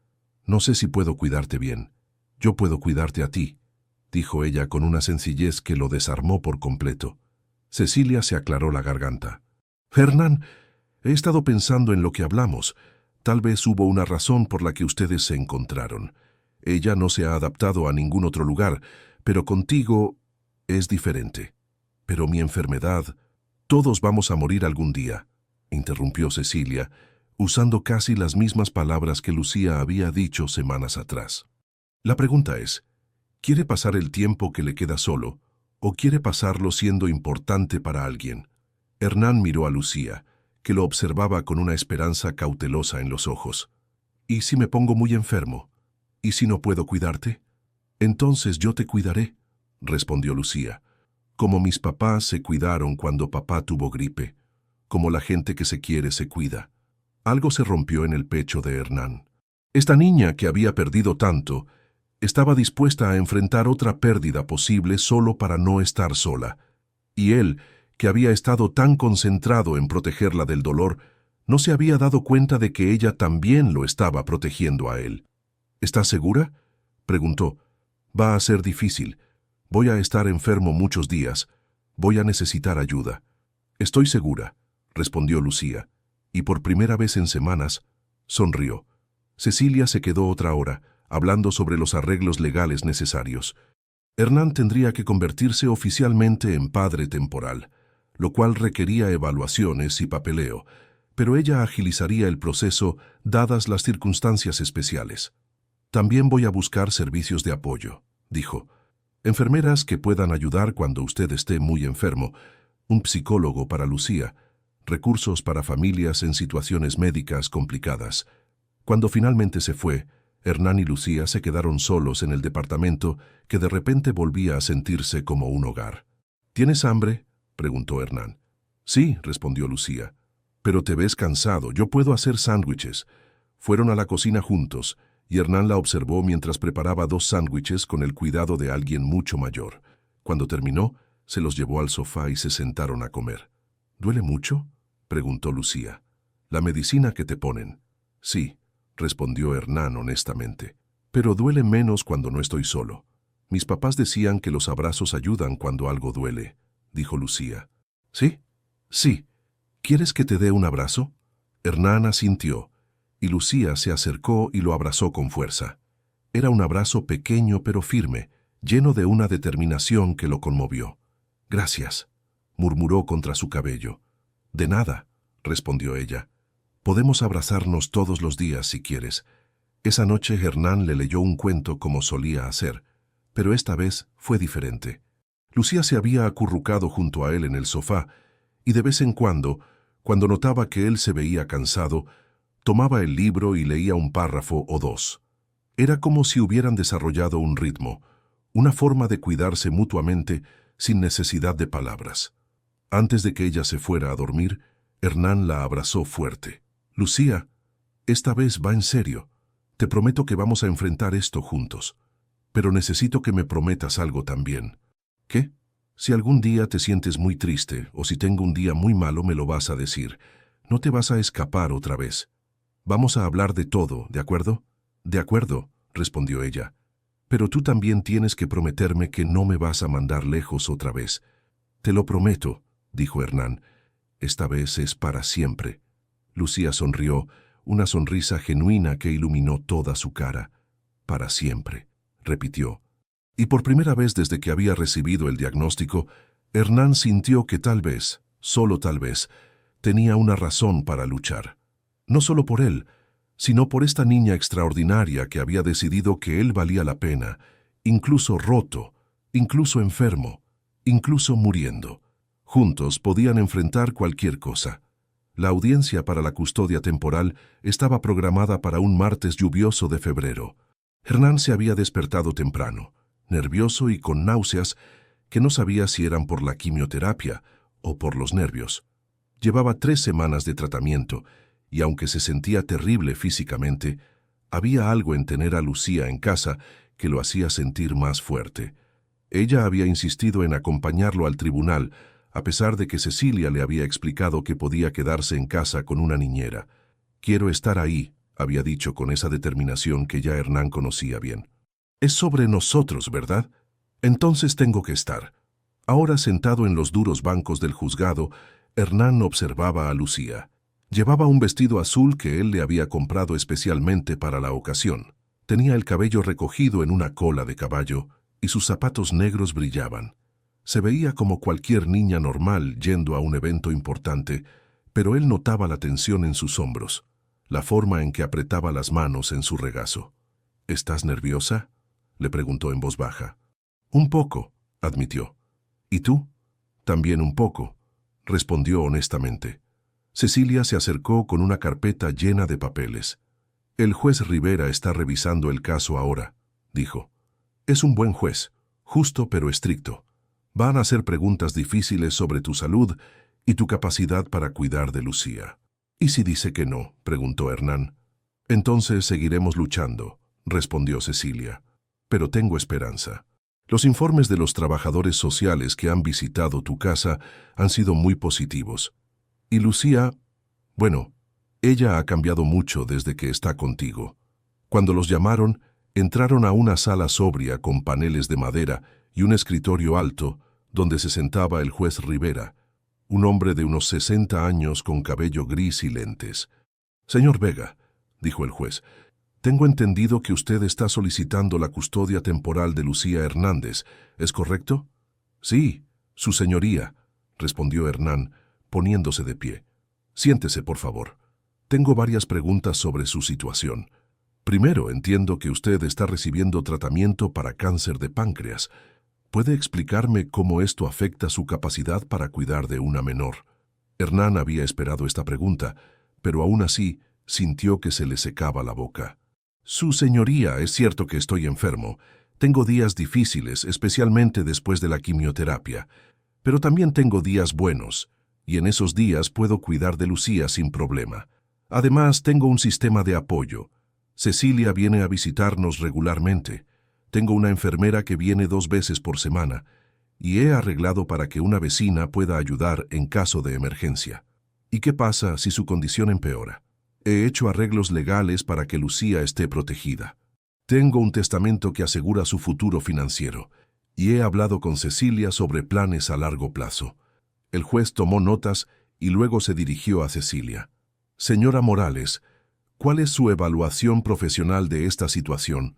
No sé si puedo cuidarte bien. Yo puedo cuidarte a ti», dijo ella con una sencillez que lo desarmó por completo. Cecilia se aclaró la garganta. «Hernán, he estado pensando en lo que hablamos. Tal vez hubo una razón por la que ustedes se encontraron. Ella no se ha adaptado a ningún otro lugar, pero contigo es diferente. Pero mi enfermedad... Todos vamos a morir algún día», interrumpió Cecilia, usando casi las mismas palabras que Lucía había dicho semanas atrás. «La pregunta es, ¿quiere pasar el tiempo que le queda solo o quiere pasarlo siendo importante para alguien?» Hernán miró a Lucía, que lo observaba con una esperanza cautelosa en los ojos. «¿Y si me pongo muy enfermo? ¿Y si no puedo cuidarte?». «Entonces yo te cuidaré», respondió Lucía, «como mis papás se cuidaron cuando papá tuvo gripe, como la gente que se quiere se cuida». Algo se rompió en el pecho de Hernán. Esta niña que había perdido tanto estaba dispuesta a enfrentar otra pérdida posible solo para no estar sola. Y él, que había estado tan concentrado en protegerla del dolor, no se había dado cuenta de que ella también lo estaba protegiendo a él. ¿Estás segura? Preguntó. Va a ser difícil. Voy a estar enfermo muchos días. Voy a necesitar ayuda. Estoy segura, respondió Lucía, y por primera vez en semanas, sonrió. Cecilia se quedó otra hora, hablando sobre los arreglos legales necesarios. Hernán tendría que convertirse oficialmente en padre temporal, lo cual requería evaluaciones y papeleo, pero ella agilizaría el proceso dadas las circunstancias especiales. También voy a buscar servicios de apoyo, dijo. Enfermeras que puedan ayudar cuando usted esté muy enfermo, un psicólogo para Lucía, recursos para familias en situaciones médicas complicadas. Cuando finalmente se fue, Hernán y Lucía se quedaron solos en el departamento que de repente volvía a sentirse como un hogar. ¿Tienes hambre?, preguntó Hernán. Sí, respondió Lucía. Pero te ves cansado, yo puedo hacer sándwiches. Fueron a la cocina juntos, y Hernán la observó mientras preparaba 2 sándwiches con el cuidado de alguien mucho mayor. Cuando terminó, se los llevó al sofá y se sentaron a comer. ¿Duele mucho?, preguntó Lucía. ¿La medicina que te ponen? Sí, respondió Hernán honestamente. Pero duele menos cuando no estoy solo. Mis papás decían que los abrazos ayudan cuando algo duele, dijo Lucía. ¿Sí? Sí. ¿Quieres que te dé un abrazo? Hernán asintió, y Lucía se acercó y lo abrazó con fuerza. Era un abrazo pequeño pero firme, lleno de una determinación que lo conmovió. Gracias, murmuró contra su cabello. De nada, respondió ella. Podemos abrazarnos todos los días si quieres. Esa noche Hernán le leyó un cuento como solía hacer, pero esta vez fue diferente. Lucía se había acurrucado junto a él en el sofá, y de vez en cuando notaba que él se veía cansado, tomaba el libro y leía un párrafo o 2. Era como si hubieran desarrollado un ritmo, una forma de cuidarse mutuamente sin necesidad de palabras. Antes de que ella se fuera a dormir, Hernán la abrazó fuerte. Lucía, esta vez va en serio. Te prometo que vamos a enfrentar esto juntos. Pero necesito que me prometas algo también. ¿Qué? Si algún día te sientes muy triste o si tengo un día muy malo me lo vas a decir. No te vas a escapar otra vez. Vamos a hablar de todo, ¿de acuerdo? De acuerdo, respondió ella. Pero tú también tienes que prometerme que no me vas a mandar lejos otra vez. Te lo prometo, dijo Hernán. Esta vez es para siempre. Lucía sonrió, una sonrisa genuina que iluminó toda su cara. Para siempre, repitió. Y por primera vez desde que había recibido el diagnóstico, Hernán sintió que tal vez, solo tal vez, tenía una razón para luchar. No solo por él, sino por esta niña extraordinaria que había decidido que él valía la pena, incluso roto, incluso enfermo, incluso muriendo. Juntos podían enfrentar cualquier cosa. La audiencia para la custodia temporal estaba programada para un martes lluvioso de febrero. Hernán se había despertado temprano, nervioso y con náuseas que no sabía si eran por la quimioterapia o por los nervios. Llevaba 3 semanas de tratamiento y aunque se sentía terrible físicamente, había algo en tener a Lucía en casa que lo hacía sentir más fuerte. Ella había insistido en acompañarlo al tribunal, a pesar de que Cecilia le había explicado que podía quedarse en casa con una niñera. «Quiero estar ahí», había dicho con esa determinación que ya Hernán conocía bien. «Es sobre nosotros, ¿verdad? Entonces tengo que estar». Ahora sentado en los duros bancos del juzgado, Hernán observaba a Lucía. Llevaba un vestido azul que él le había comprado especialmente para la ocasión. Tenía el cabello recogido en una cola de caballo y sus zapatos negros brillaban. Se veía como cualquier niña normal yendo a un evento importante, pero él notaba la tensión en sus hombros, la forma en que apretaba las manos en su regazo. «¿Estás nerviosa?», le preguntó en voz baja. «Un poco», admitió. «¿Y tú?» «También un poco», respondió honestamente. Cecilia se acercó con una carpeta llena de papeles. «El juez Rivera está revisando el caso ahora», dijo. «Es un buen juez, justo pero estricto. Van a hacer preguntas difíciles sobre tu salud y tu capacidad para cuidar de Lucía». «¿Y si dice que no?», preguntó Hernán. «Entonces seguiremos luchando», respondió Cecilia. «Pero tengo esperanza. Los informes de los trabajadores sociales que han visitado tu casa han sido muy positivos. Y Lucía, bueno, ella ha cambiado mucho desde que está contigo. Cuando los llamaron, Entraron a una sala sobria con paneles de madera y un escritorio alto, donde se sentaba el juez Rivera, un hombre de unos 60 años con cabello gris y lentes. «Señor Vega», dijo el juez, «tengo entendido que usted está solicitando la custodia temporal de Lucía Hernández, ¿es correcto?» «Sí, su señoría», respondió Hernán, poniéndose de pie. «Siéntese, por favor. Tengo varias preguntas sobre su situación. Primero, entiendo que usted está recibiendo tratamiento para cáncer de páncreas. ¿Puede explicarme cómo esto afecta su capacidad para cuidar de una menor?» Hernán había esperado esta pregunta, pero aún así sintió que se le secaba la boca. «Su señoría, es cierto que estoy enfermo. Tengo días difíciles, especialmente después de la quimioterapia. Pero también tengo días buenos, y en esos días puedo cuidar de Lucía sin problema. Además, tengo un sistema de apoyo. Cecilia viene a visitarnos regularmente. Tengo una enfermera que viene 2 veces por semana, y he arreglado para que una vecina pueda ayudar en caso de emergencia. ¿Y qué pasa si su condición empeora? He hecho arreglos legales para que Lucía esté protegida. Tengo un testamento que asegura su futuro financiero, y he hablado con Cecilia sobre planes a largo plazo». El juez tomó notas y luego se dirigió a Cecilia. «Señora Morales, ¿cuál es su evaluación profesional de esta situación?»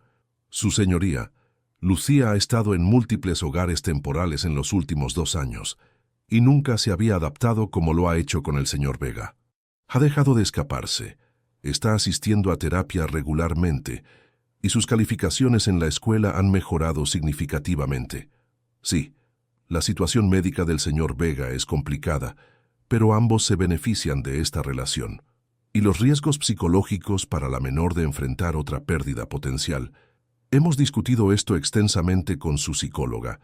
«Su señoría, Lucía ha estado en múltiples hogares temporales en los últimos 2 años, y nunca se había adaptado como lo ha hecho con el señor Vega. Ha dejado de escaparse, está asistiendo a terapia regularmente, y sus calificaciones en la escuela han mejorado significativamente. Sí, la situación médica del señor Vega es complicada, pero ambos se benefician de esta relación. Y los riesgos psicológicos para la menor de enfrentar otra pérdida potencial. Hemos discutido esto extensamente con su psicóloga.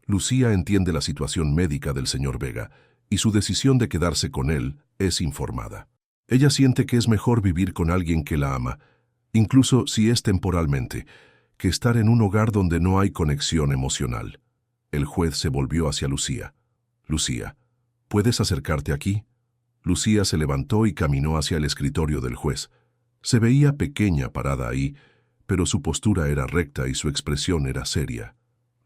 Lucía entiende la situación médica del señor Vega, y su decisión de quedarse con él es informada. Ella siente que es mejor vivir con alguien que la ama, incluso si es temporalmente, que estar en un hogar donde no hay conexión emocional». El juez se volvió hacia Lucía. «Lucía, ¿puedes acercarte aquí?» Lucía se levantó y caminó hacia el escritorio del juez. Se veía pequeña parada ahí, pero su postura era recta y su expresión era seria.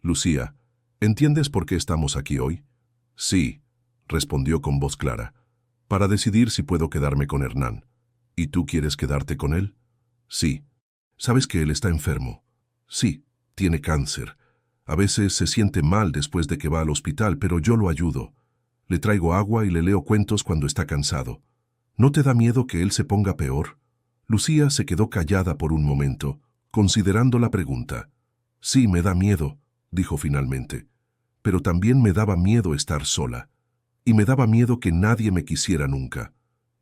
«Lucía, ¿entiendes por qué estamos aquí hoy?» «Sí», respondió con voz clara. «Para decidir si puedo quedarme con Hernán». «¿Y tú quieres quedarte con él?» «Sí». «¿Sabes que él está enfermo?» «Sí, tiene cáncer. A veces se siente mal después de que va al hospital, pero yo lo ayudo. Le traigo agua y le leo cuentos cuando está cansado. ¿No te da miedo que él se ponga peor?» Lucía se quedó callada por un momento, considerando la pregunta. «Sí, me da miedo», dijo finalmente. «Pero también me daba miedo estar sola. Y me daba miedo que nadie me quisiera nunca.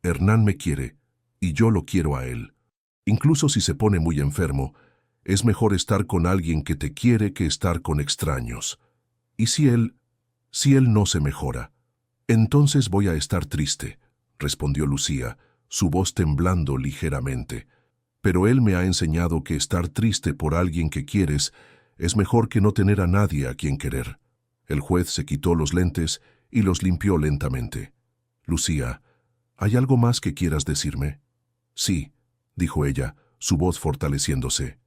Hernán me quiere, y yo lo quiero a él. Incluso si se pone muy enfermo, es mejor estar con alguien que te quiere que estar con extraños. Y si él no se mejora, entonces voy a estar triste», respondió Lucía, su voz temblando ligeramente. «Pero él me ha enseñado que estar triste por alguien que quieres es mejor que no tener a nadie a quien querer». El juez se quitó los lentes y los limpió lentamente. «Lucía, ¿hay algo más que quieras decirme?» «Sí», dijo ella, su voz fortaleciéndose.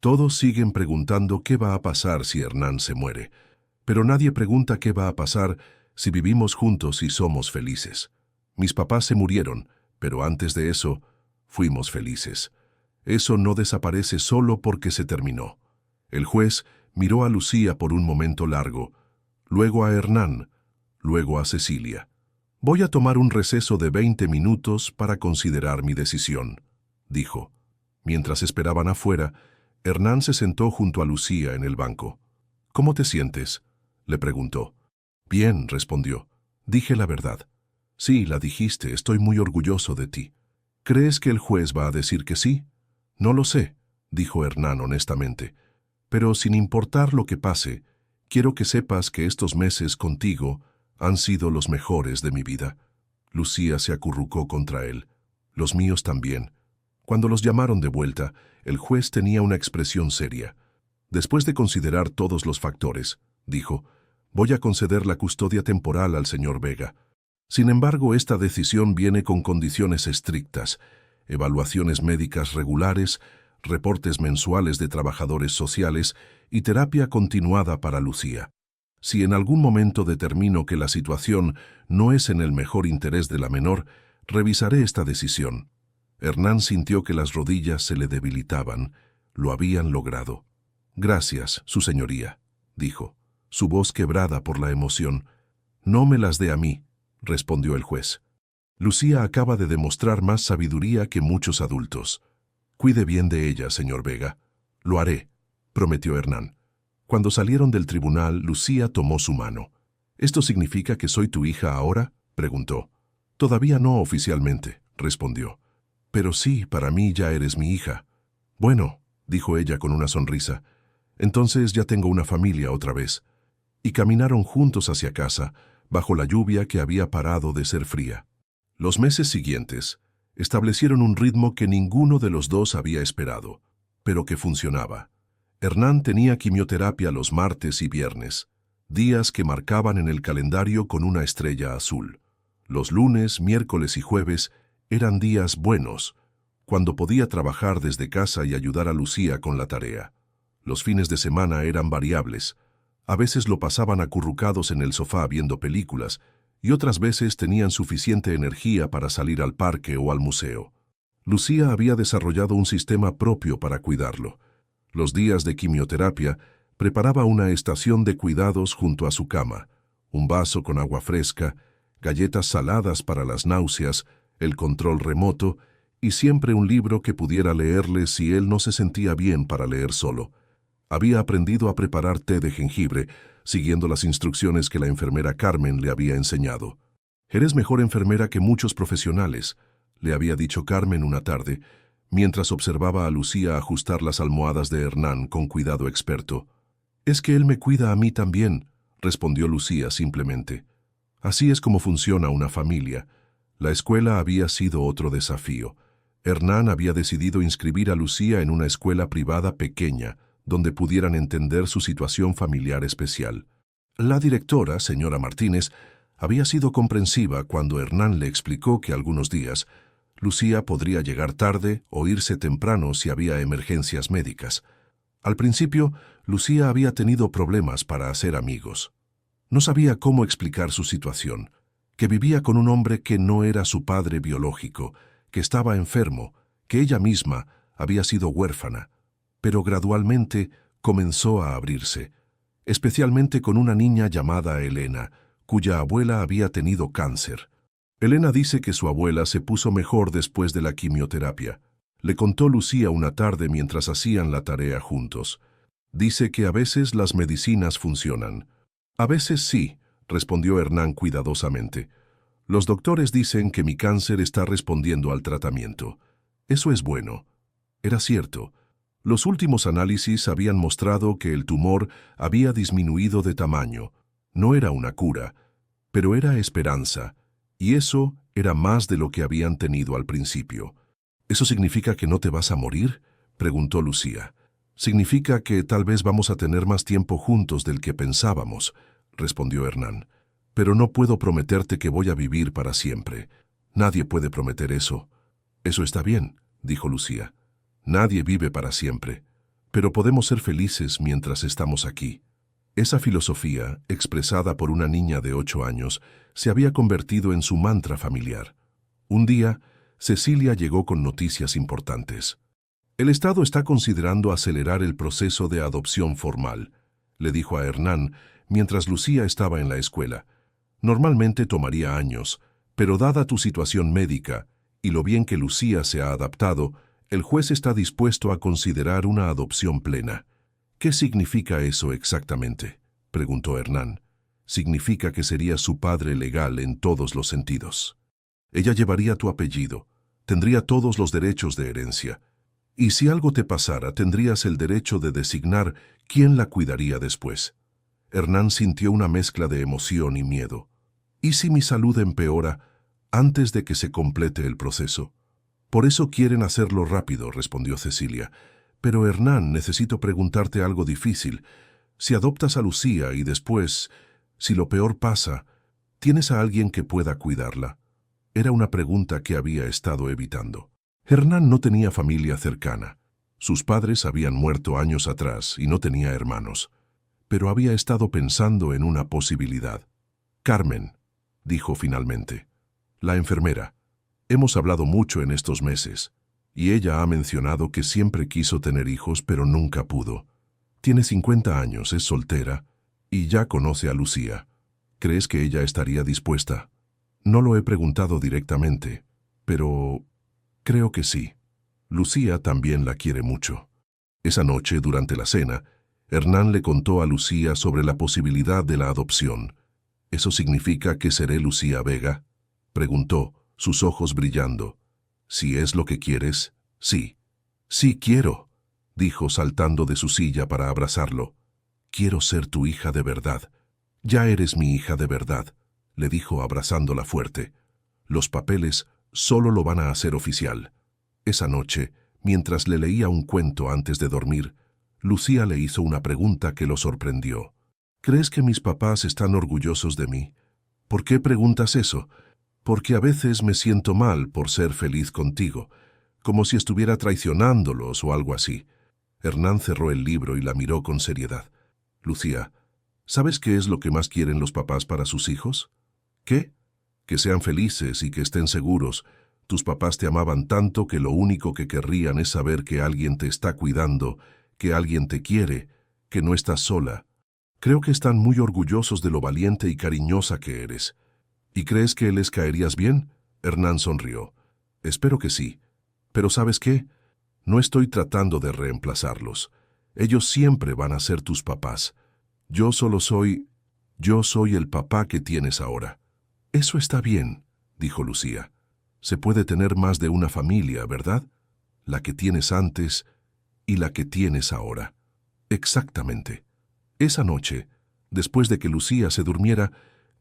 «Todos siguen preguntando qué va a pasar si Hernán se muere, pero nadie pregunta qué va a pasar si vivimos juntos y somos felices. Mis papás se murieron, pero antes de eso, fuimos felices. Eso no desaparece solo porque se terminó». El juez miró a Lucía por un momento largo, luego a Hernán, luego a Cecilia. «Voy a tomar un receso de 20 minutos para considerar mi decisión», dijo. Mientras esperaban afuera, Hernán se sentó junto a Lucía en el banco. «¿Cómo te sientes?», le preguntó. «Bien», respondió. «Dije la verdad». «Sí, la dijiste, estoy muy orgulloso de ti». «¿Crees que el juez va a decir que sí?» «No lo sé», dijo Hernán honestamente. «Pero sin importar lo que pase, quiero que sepas que estos meses contigo han sido los mejores de mi vida». Lucía se acurrucó contra él. «Los míos también». Cuando los llamaron de vuelta, el juez tenía una expresión seria. «Después de considerar todos los factores», dijo, «voy a conceder la custodia temporal al señor Vega. Sin embargo, esta decisión viene con condiciones estrictas, evaluaciones médicas regulares, reportes mensuales de trabajadores sociales y terapia continuada para Lucía. Si en algún momento determino que la situación no es en el mejor interés de la menor, revisaré esta decisión. Hernán sintió que las rodillas se le debilitaban. Lo habían logrado. Gracias, su señoría, dijo, su voz quebrada por la emoción. No me las dé a mí, respondió el juez. Lucía acaba de demostrar más sabiduría que muchos adultos. Cuide bien de ella, señor Vega. Lo haré, prometió Hernán. Cuando salieron del tribunal, Lucía tomó su mano. ¿Esto significa que soy tu hija ahora?, preguntó. Todavía no oficialmente, respondió. Pero sí, para mí ya eres mi hija. Bueno, dijo ella con una sonrisa, entonces ya tengo una familia otra vez. Y caminaron juntos hacia casa, bajo la lluvia que había parado de ser fría. Los meses siguientes establecieron un ritmo que ninguno de los dos había esperado, pero que funcionaba. Hernán tenía quimioterapia los martes y viernes, días que marcaban en el calendario con una estrella azul. Los lunes, miércoles y jueves eran días buenos, cuando podía trabajar desde casa y ayudar a Lucía con la tarea. Los fines de semana eran variables. A veces lo pasaban acurrucados en el sofá viendo películas, y otras veces tenían suficiente energía para salir al parque o al museo. Lucía había desarrollado un sistema propio para cuidarlo. Los días de quimioterapia preparaba una estación de cuidados junto a su cama, un vaso con agua fresca, galletas saladas para las náuseas, el control remoto y siempre un libro que pudiera leerle si él no se sentía bien para leer solo. Había aprendido a preparar té de jengibre, siguiendo las instrucciones que la enfermera Carmen le había enseñado. «Eres mejor enfermera que muchos profesionales», le había dicho Carmen una tarde, mientras observaba a Lucía ajustar las almohadas de Hernán con cuidado experto. «Es que él me cuida a mí también», respondió Lucía simplemente. Así es como funciona una familia. La escuela había sido otro desafío. Hernán había decidido inscribir a Lucía en una escuela privada pequeña, donde pudieran entender su situación familiar especial. La directora, señora Martínez, había sido comprensiva cuando Hernán le explicó que algunos días Lucía podría llegar tarde o irse temprano si había emergencias médicas. Al principio, Lucía había tenido problemas para hacer amigos. No sabía cómo explicar su situación, que vivía con un hombre que no era su padre biológico, que estaba enfermo, que ella misma había sido huérfana, pero gradualmente comenzó a abrirse, especialmente con una niña llamada Elena, cuya abuela había tenido cáncer. Elena dice que su abuela se puso mejor después de la quimioterapia. Le contó Lucía una tarde mientras hacían la tarea juntos. Dice que a veces las medicinas funcionan. A veces sí, respondió Hernán cuidadosamente. Los doctores dicen que mi cáncer está respondiendo al tratamiento. Eso es bueno. Era cierto. Los últimos análisis habían mostrado que el tumor había disminuido de tamaño. No era una cura, pero era esperanza, y eso era más de lo que habían tenido al principio. ¿Eso significa que no te vas a morir?, preguntó Lucía. Significa que tal vez vamos a tener más tiempo juntos del que pensábamos, respondió Hernán. Pero no puedo prometerte que voy a vivir para siempre. Nadie puede prometer eso. Eso está bien, dijo Lucía. Nadie vive para siempre, pero podemos ser felices mientras estamos aquí. Esa filosofía, expresada por una niña de 8 años, se había convertido en su mantra familiar. Un día, Cecilia llegó con noticias importantes. «El Estado está considerando acelerar el proceso de adopción formal», le dijo a Hernán mientras Lucía estaba en la escuela. «Normalmente tomaría años, pero dada tu situación médica y lo bien que Lucía se ha adaptado, el juez está dispuesto a considerar una adopción plena». «¿Qué significa eso exactamente?», preguntó Hernán. «Significa que sería su padre legal en todos los sentidos. Ella llevaría tu apellido, tendría todos los derechos de herencia. Y si algo te pasara, tendrías el derecho de designar quién la cuidaría después». Hernán sintió una mezcla de emoción y miedo. «¿Y si mi salud empeora antes de que se complete el proceso?» «Por eso quieren hacerlo rápido», respondió Cecilia. «Pero Hernán, necesito preguntarte algo difícil. Si adoptas a Lucía y después, si lo peor pasa, ¿tienes a alguien que pueda cuidarla?». Era una pregunta que había estado evitando. Hernán no tenía familia cercana. Sus padres habían muerto años atrás y no tenía hermanos, pero había estado pensando en una posibilidad. Carmen, dijo finalmente, la enfermera. Hemos hablado mucho en estos meses, y ella ha mencionado que siempre quiso tener hijos pero nunca pudo. Tiene 50 años, es soltera, y ya conoce a Lucía. ¿Crees que ella estaría dispuesta? No lo he preguntado directamente, pero creo que sí. Lucía también la quiere mucho. Esa noche, durante la cena, Hernán le contó a Lucía sobre la posibilidad de la adopción. ¿Eso significa que seré Lucía Vega?, preguntó, sus ojos brillando. Si es lo que quieres, sí. Sí quiero, dijo saltando de su silla para abrazarlo. Quiero ser tu hija de verdad. Ya eres mi hija de verdad, le dijo abrazándola fuerte. Los papeles solo lo van a hacer oficial. Esa noche, mientras le leía un cuento antes de dormir, Lucía le hizo una pregunta que lo sorprendió. ¿Crees que mis papás están orgullosos de mí? ¿Por qué preguntas eso? Porque a veces me siento mal por ser feliz contigo, como si estuviera traicionándolos o algo así. Hernán cerró el libro y la miró con seriedad. Lucía, ¿sabes qué es lo que más quieren los papás para sus hijos? ¿Qué? Que sean felices y que estén seguros. Tus papás te amaban tanto que lo único que querrían es saber que alguien te está cuidando, que alguien te quiere, que no estás sola. Creo que están muy orgullosos de lo valiente y cariñosa que eres. ¿Y crees que les caerías bien? Hernán sonrió. Espero que sí. Pero ¿sabes qué? No estoy tratando de reemplazarlos. Ellos siempre van a ser tus papás. Yo soy el papá que tienes ahora. Eso está bien, dijo Lucía. Se puede tener más de una familia, ¿verdad? La que tienes antes y la que tienes ahora. Exactamente. Esa noche, después de que Lucía se durmiera,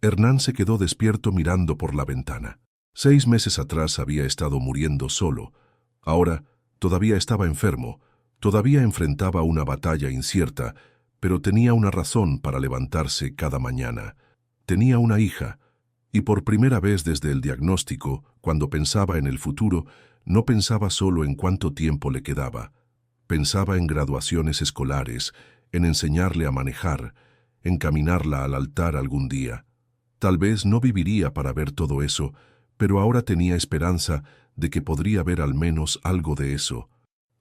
Hernán se quedó despierto mirando por la ventana. 6 meses atrás había estado muriendo solo. Ahora todavía estaba enfermo, todavía enfrentaba una batalla incierta, pero tenía una razón para levantarse cada mañana. Tenía una hija, y por primera vez desde el diagnóstico, cuando pensaba en el futuro, no pensaba solo en cuánto tiempo le quedaba. Pensaba en graduaciones escolares, en enseñarle a manejar, en caminarla al altar algún día. Tal vez no viviría para ver todo eso, pero ahora tenía esperanza de que podría ver al menos algo de eso.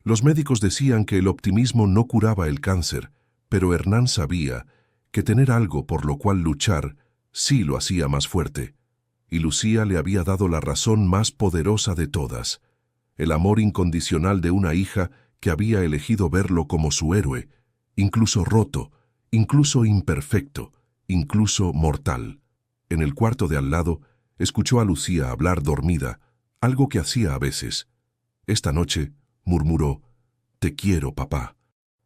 Los médicos decían que el optimismo no curaba el cáncer, pero Hernán sabía que tener algo por lo cual luchar sí lo hacía más fuerte. Y Lucía le había dado la razón más poderosa de todas, el amor incondicional de una hija que había elegido verlo como su héroe, incluso roto, incluso imperfecto, incluso mortal. En el cuarto de al lado, escuchó a Lucía hablar dormida, algo que hacía a veces. Esta noche, murmuró, «Te quiero, papá».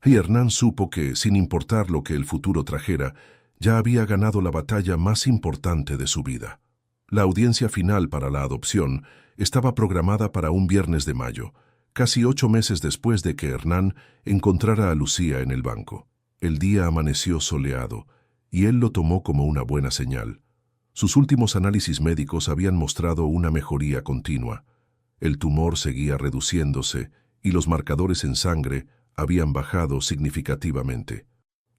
Y Hernán supo que, sin importar lo que el futuro trajera, ya había ganado la batalla más importante de su vida. La audiencia final para la adopción estaba programada para un viernes de mayo, casi 8 meses después de que Hernán encontrara a Lucía en el banco. El día amaneció soleado, y él lo tomó como una buena señal. Sus últimos análisis médicos habían mostrado una mejoría continua. El tumor seguía reduciéndose y los marcadores en sangre habían bajado significativamente.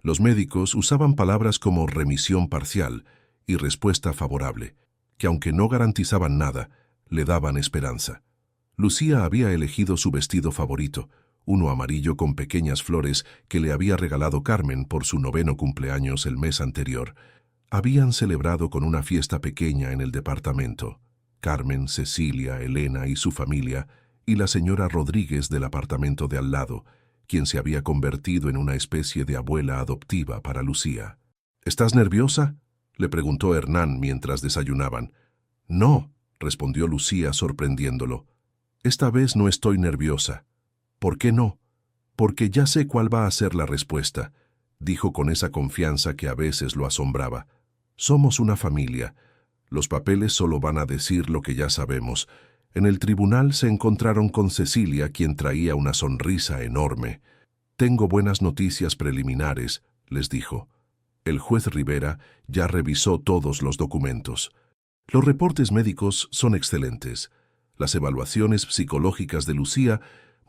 Los médicos usaban palabras como remisión parcial y respuesta favorable, que aunque no garantizaban nada, le daban esperanza. Lucía había elegido su vestido favorito, uno amarillo con pequeñas flores que le había regalado Carmen por su 9º cumpleaños el mes anterior. Habían celebrado con una fiesta pequeña en el departamento. Carmen, Cecilia, Elena y su familia, y la señora Rodríguez del apartamento de al lado, quien se había convertido en una especie de abuela adoptiva para Lucía. ¿Estás nerviosa?, le preguntó Hernán mientras desayunaban. No, respondió Lucía sorprendiéndolo. Esta vez no estoy nerviosa. ¿Por qué no? Porque ya sé cuál va a ser la respuesta, dijo con esa confianza que a veces lo asombraba. Somos una familia. Los papeles solo van a decir lo que ya sabemos. En el tribunal se encontraron con Cecilia, quien traía una sonrisa enorme. Tengo buenas noticias preliminares, les dijo. El juez Rivera ya revisó todos los documentos. Los reportes médicos son excelentes. Las evaluaciones psicológicas de Lucía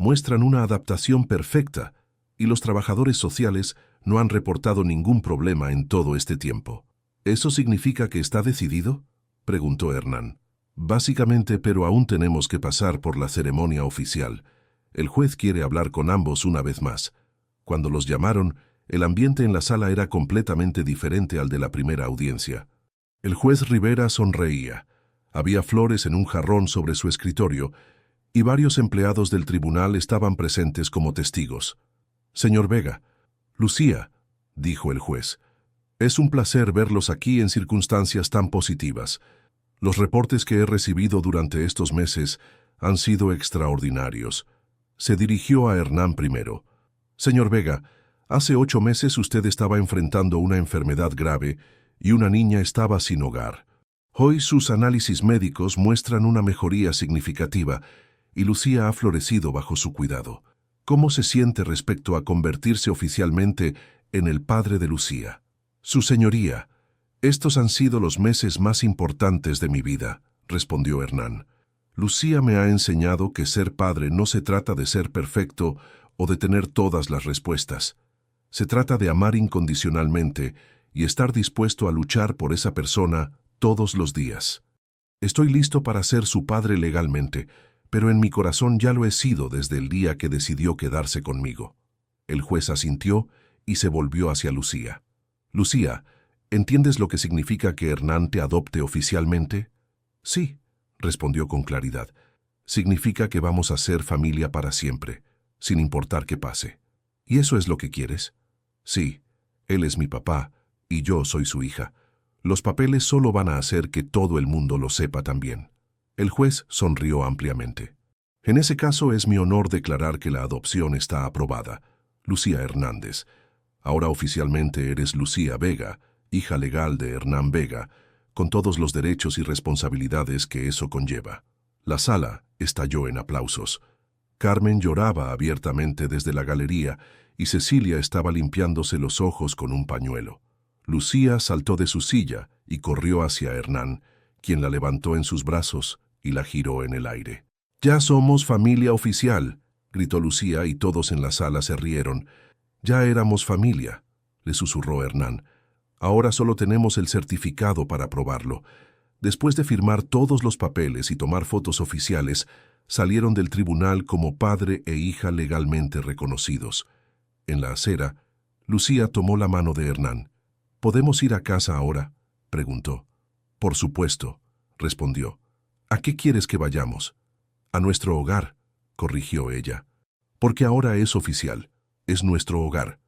muestran una adaptación perfecta y los trabajadores sociales no han reportado ningún problema en todo este tiempo. ¿Eso significa que está decidido?, preguntó Hernán. Básicamente, pero aún tenemos que pasar por la ceremonia oficial. El juez quiere hablar con ambos una vez más. Cuando los llamaron, el ambiente en la sala era completamente diferente al de la primera audiencia. El juez Rivera sonreía. Había flores en un jarrón sobre su escritorio y varios empleados del tribunal estaban presentes como testigos. «Señor Vega, Lucía», dijo el juez, «es un placer verlos aquí en circunstancias tan positivas. Los reportes que he recibido durante estos meses han sido extraordinarios». Se dirigió a Hernán primero. «Señor Vega, hace 8 meses usted estaba enfrentando una enfermedad grave y una niña estaba sin hogar. Hoy sus análisis médicos muestran una mejoría significativa y Lucía ha florecido bajo su cuidado. ¿Cómo se siente respecto a convertirse oficialmente en el padre de Lucía?» «Su señoría, estos han sido los meses más importantes de mi vida», respondió Hernán. «Lucía me ha enseñado que ser padre no se trata de ser perfecto o de tener todas las respuestas. Se trata de amar incondicionalmente y estar dispuesto a luchar por esa persona todos los días. Estoy listo para ser su padre legalmente, pero en mi corazón ya lo he sido desde el día que decidió quedarse conmigo». El juez asintió y se volvió hacia Lucía. «Lucía, ¿entiendes lo que significa que Hernán te adopte oficialmente?» «Sí», respondió con claridad. «Significa que vamos a ser familia para siempre, sin importar qué pase. ¿Y eso es lo que quieres?» «Sí, él es mi papá y yo soy su hija. Los papeles solo van a hacer que todo el mundo lo sepa también». El juez sonrió ampliamente. «En ese caso es mi honor declarar que la adopción está aprobada. Lucía Hernández. Ahora oficialmente eres Lucía Vega, hija legal de Hernán Vega, con todos los derechos y responsabilidades que eso conlleva». La sala estalló en aplausos. Carmen lloraba abiertamente desde la galería y Cecilia estaba limpiándose los ojos con un pañuelo. Lucía saltó de su silla y corrió hacia Hernán, quien la levantó en sus brazos y la giró en el aire. «Ya somos familia oficial», gritó Lucía y todos en la sala se rieron. «Ya éramos familia», le susurró Hernán. «Ahora solo tenemos el certificado para probarlo». Después de firmar todos los papeles y tomar fotos oficiales, salieron del tribunal como padre e hija legalmente reconocidos. En la acera, Lucía tomó la mano de Hernán. «¿Podemos ir a casa ahora?», preguntó. «Por supuesto», respondió. «¿A qué quieres que vayamos?» «A nuestro hogar», corrigió ella. «Porque ahora es oficial. Es nuestro hogar».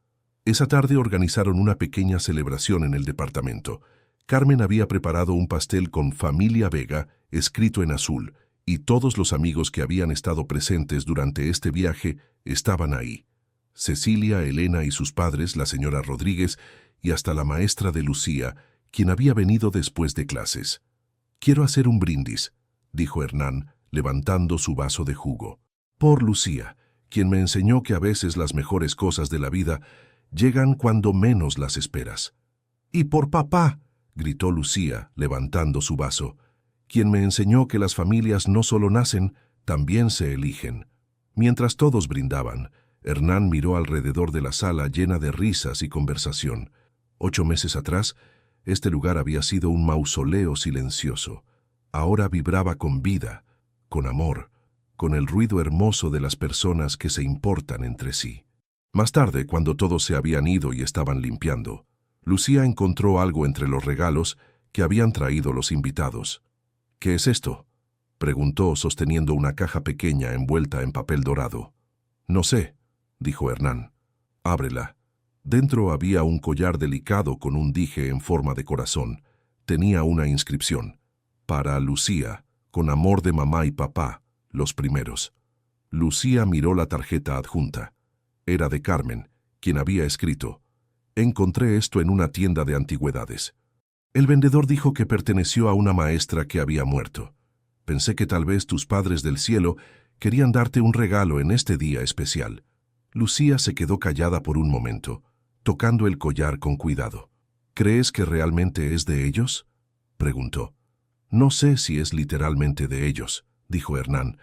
Esa tarde organizaron una pequeña celebración en el departamento. Carmen había preparado un pastel con Familia Vega, escrito en azul, y todos los amigos que habían estado presentes durante este viaje estaban ahí. Cecilia, Elena y sus padres, la señora Rodríguez, y hasta la maestra de Lucía, quien había venido después de clases. «Quiero hacer un brindis», dijo Hernán, levantando su vaso de jugo. «Por Lucía, quien me enseñó que a veces las mejores cosas de la vida llegan cuando menos las esperas». «Y por papá», gritó Lucía, levantando su vaso, «quien me enseñó que las familias no solo nacen, también se eligen». Mientras todos brindaban, Hernán miró alrededor de la sala llena de risas y conversación. 8 meses atrás, este lugar había sido un mausoleo silencioso. Ahora vibraba con vida, con amor, con el ruido hermoso de las personas que se importan entre sí. Más tarde, cuando todos se habían ido y estaban limpiando, Lucía encontró algo entre los regalos que habían traído los invitados. «¿Qué es esto?», preguntó sosteniendo una caja pequeña envuelta en papel dorado. «No sé», dijo Hernán. «Ábrela». Dentro había un collar delicado con un dije en forma de corazón. Tenía una inscripción: «Para Lucía, con amor de mamá y papá, los primeros». Lucía miró la tarjeta adjunta. Era de Carmen, quien había escrito: «Encontré esto en una tienda de antigüedades. El vendedor dijo que perteneció a una maestra que había muerto. Pensé que tal vez tus padres del cielo querían darte un regalo en este día especial». Lucía se quedó callada por un momento, tocando el collar con cuidado. «¿Crees que realmente es de ellos?», preguntó. «No sé si es literalmente de ellos», dijo Hernán,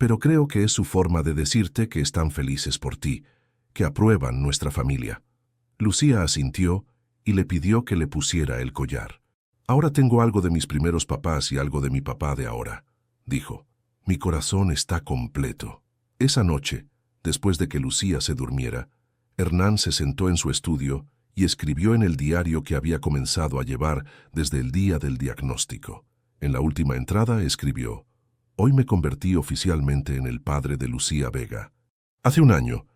pero creo que es su forma de decirte que están felices por ti, que aprueban nuestra familia. Lucía asintió y le pidió que le pusiera el collar. Ahora tengo algo de mis primeros papás y algo de mi papá de ahora, dijo. Mi corazón está completo. Esa noche, después de que Lucía se durmiera, Hernán se sentó en su estudio y escribió en el diario que había comenzado a llevar desde el día del diagnóstico. En la última entrada escribió: Hoy me convertí oficialmente en el padre de Lucía Vega. Hace un año,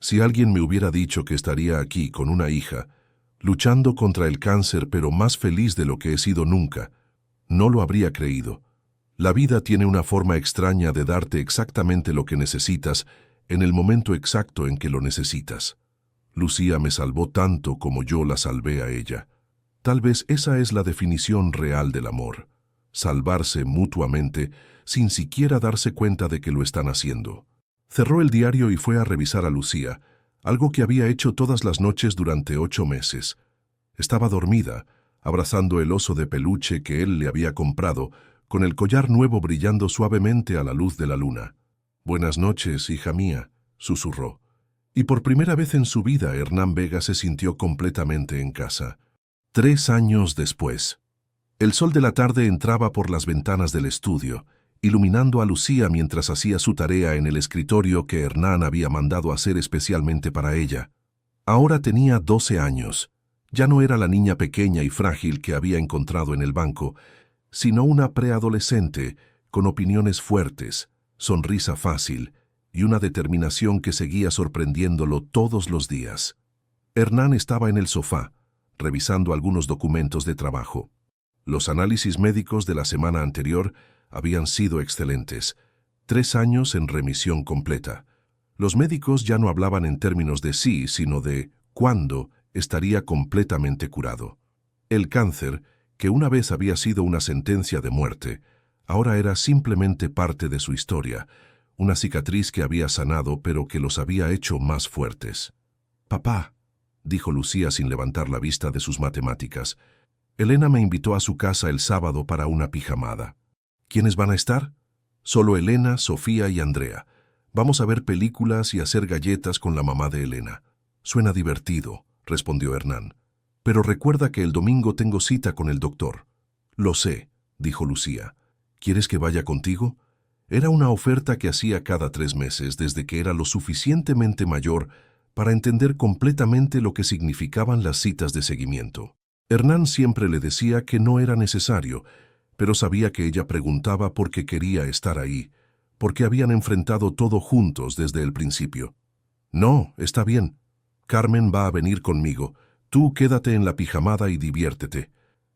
si alguien me hubiera dicho que estaría aquí con una hija, luchando contra el cáncer pero más feliz de lo que he sido nunca, no lo habría creído. La vida tiene una forma extraña de darte exactamente lo que necesitas en el momento exacto en que lo necesitas. Lucía me salvó tanto como yo la salvé a ella. Tal vez esa es la definición real del amor: salvarse mutuamente sin siquiera darse cuenta de que lo están haciendo. Cerró el diario y fue a revisar a Lucía, algo que había hecho todas las noches durante 8 meses. Estaba dormida, abrazando el oso de peluche que él le había comprado, con el collar nuevo brillando suavemente a la luz de la luna. «Buenas noches, hija mía», susurró. Y por primera vez en su vida Hernán Vega se sintió completamente en casa. 3 años después. El sol de la tarde entraba por las ventanas del estudio, iluminando a Lucía mientras hacía su tarea en el escritorio que Hernán había mandado hacer especialmente para ella. Ahora tenía 12 años. Ya no era la niña pequeña y frágil que había encontrado en el banco, sino una preadolescente con opiniones fuertes, sonrisa fácil y una determinación que seguía sorprendiéndolo todos los días. Hernán estaba en el sofá, revisando algunos documentos de trabajo. Los análisis médicos de la semana anterior habían sido excelentes. 3 años en remisión completa. Los médicos ya no hablaban en términos de sí, sino de cuándo estaría completamente curado. El cáncer, que una vez había sido una sentencia de muerte, ahora era simplemente parte de su historia, una cicatriz que había sanado pero que los había hecho más fuertes. «Papá», dijo Lucía sin levantar la vista de sus matemáticas, «Elena me invitó a su casa el sábado para una pijamada». «¿Quiénes van a estar?» «Solo Elena, Sofía y Andrea. Vamos a ver películas y hacer galletas con la mamá de Elena». «Suena divertido», respondió Hernán. «Pero recuerda que el domingo tengo cita con el doctor». «Lo sé», dijo Lucía. «¿Quieres que vaya contigo?» Era una oferta que hacía cada 3 meses desde que era lo suficientemente mayor para entender completamente lo que significaban las citas de seguimiento. Hernán siempre le decía que no era necesario, pero sabía que ella preguntaba porque quería estar ahí, porque habían enfrentado todo juntos desde el principio. «No, está bien. Carmen va a venir conmigo. Tú quédate en la pijamada y diviértete».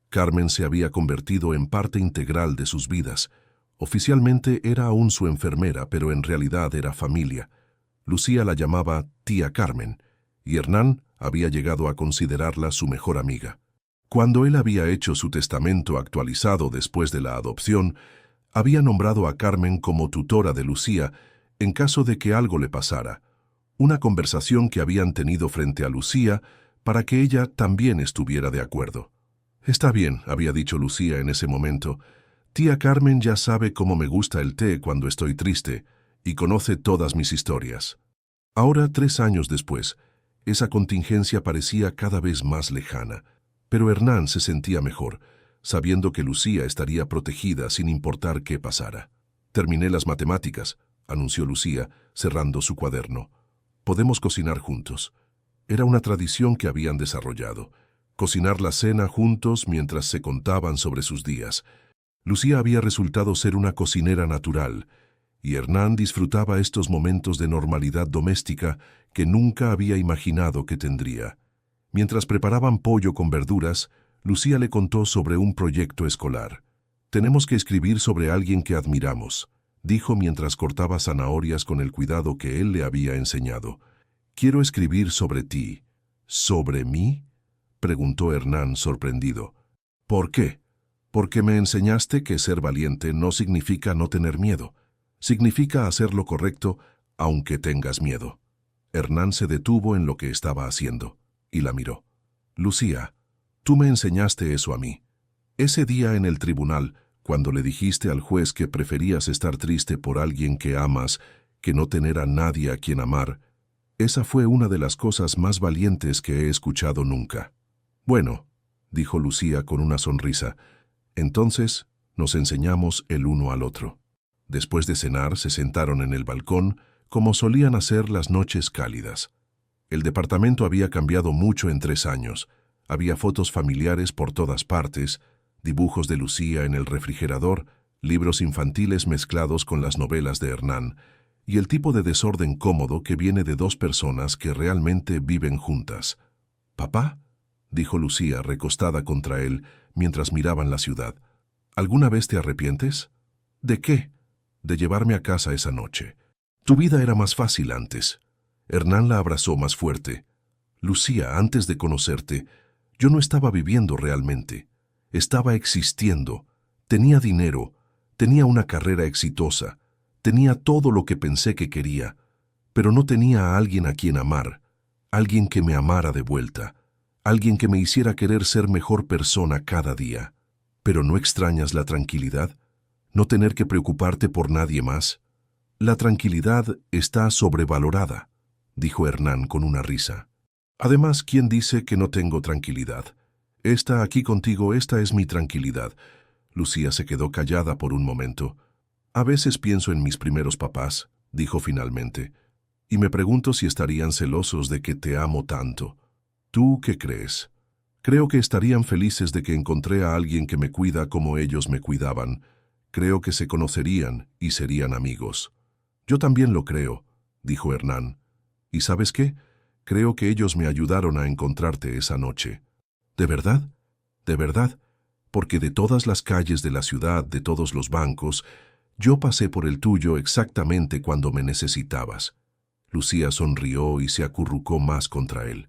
Carmen se había convertido en parte integral de sus vidas. Oficialmente era aún su enfermera, pero en realidad era familia. Lucía la llamaba tía Carmen, y Hernán había llegado a considerarla su mejor amiga. Cuando él había hecho su testamento actualizado después de la adopción, había nombrado a Carmen como tutora de Lucía en caso de que algo le pasara. Una conversación que habían tenido frente a Lucía para que ella también estuviera de acuerdo. «Está bien», había dicho Lucía en ese momento. «Tía Carmen ya sabe cómo me gusta el té cuando estoy triste y conoce todas mis historias». Ahora, 3 años después, esa contingencia parecía cada vez más lejana, pero Hernán se sentía mejor, sabiendo que Lucía estaría protegida sin importar qué pasara. «Terminé las matemáticas», anunció Lucía, cerrando su cuaderno. «Podemos cocinar juntos». Era una tradición que habían desarrollado. Cocinar la cena juntos mientras se contaban sobre sus días. Lucía había resultado ser una cocinera natural, y Hernán disfrutaba estos momentos de normalidad doméstica que nunca había imaginado que tendría. Mientras preparaban pollo con verduras, Lucía le contó sobre un proyecto escolar. «Tenemos que escribir sobre alguien que admiramos», dijo mientras cortaba zanahorias con el cuidado que él le había enseñado. «Quiero escribir sobre ti». «¿Sobre mí?», preguntó Hernán sorprendido. «¿Por qué?» «Porque me enseñaste que ser valiente no significa no tener miedo. Significa hacer lo correcto aunque tengas miedo». Hernán se detuvo en lo que estaba haciendo y la miró. «Lucía, tú me enseñaste eso a mí. Ese día en el tribunal, cuando le dijiste al juez que preferías estar triste por alguien que amas que no tener a nadie a quien amar, esa fue una de las cosas más valientes que he escuchado nunca. Bueno, dijo Lucía con una sonrisa, entonces nos enseñamos el uno al otro. Después de cenar, se sentaron en el balcón, como solían hacer las noches cálidas. El departamento había cambiado mucho en 3 años. Había fotos familiares por todas partes, dibujos de Lucía en el refrigerador, libros infantiles mezclados con las novelas de Hernán, y el tipo de desorden cómodo que viene de 2 personas que realmente viven juntas. «¿Papá?», dijo Lucía recostada contra él mientras miraban la ciudad. «¿Alguna vez te arrepientes?» «¿De qué?» «De llevarme a casa esa noche. Tu vida era más fácil antes». Hernán la abrazó más fuerte. «Lucía, antes de conocerte, yo no estaba viviendo realmente. Estaba existiendo. Tenía dinero, tenía una carrera exitosa, tenía todo lo que pensé que quería, pero no tenía a alguien a quien amar, alguien que me amara de vuelta, alguien que me hiciera querer ser mejor persona cada día. ¿Pero no extrañas la tranquilidad? ¿No tener que preocuparte por nadie más? La tranquilidad está sobrevalorada», dijo Hernán con una risa. «Además, ¿quién dice que no tengo tranquilidad? Esta aquí contigo, esta es mi tranquilidad». Lucía se quedó callada por un momento. «A veces pienso en mis primeros papás», dijo finalmente, «y me pregunto si estarían celosos de que te amo tanto. ¿Tú qué crees?» «Creo que estarían felices de que encontré a alguien que me cuida como ellos me cuidaban. Creo que se conocerían y serían amigos». «Yo también lo creo», dijo Hernán. «¿Y sabes qué? Creo que ellos me ayudaron a encontrarte esa noche». «¿De verdad? ¿De verdad? Porque de todas las calles de la ciudad, de todos los bancos, yo pasé por el tuyo exactamente cuando me necesitabas». Lucía sonrió y se acurrucó más contra él.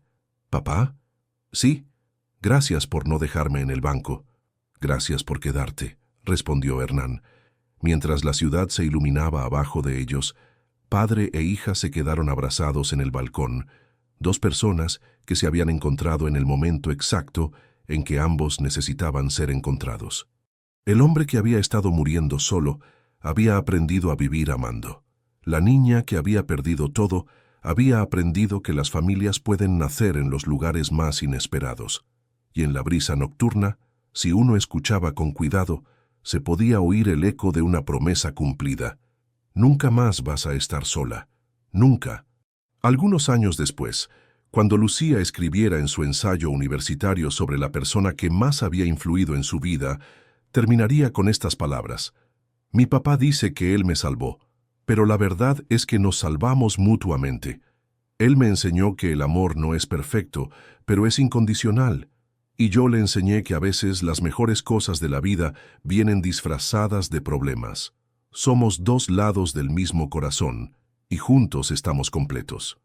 «¿Papá?» «Sí. Gracias por no dejarme en el banco». «Gracias por quedarte», respondió Hernán. Mientras la ciudad se iluminaba abajo de ellos, padre e hija se quedaron abrazados en el balcón, 2 personas que se habían encontrado en el momento exacto en que ambos necesitaban ser encontrados. El hombre que había estado muriendo solo había aprendido a vivir amando. La niña que había perdido todo había aprendido que las familias pueden nacer en los lugares más inesperados. Y en la brisa nocturna, si uno escuchaba con cuidado, se podía oír el eco de una promesa cumplida. Nunca más vas a estar sola. Nunca. Algunos años después, cuando Lucía escribiera en su ensayo universitario sobre la persona que más había influido en su vida, terminaría con estas palabras: «Mi papá dice que él me salvó, pero la verdad es que nos salvamos mutuamente. Él me enseñó que el amor no es perfecto, pero es incondicional. Y yo le enseñé que a veces las mejores cosas de la vida vienen disfrazadas de problemas. Somos 2 lados del mismo corazón, y juntos estamos completos».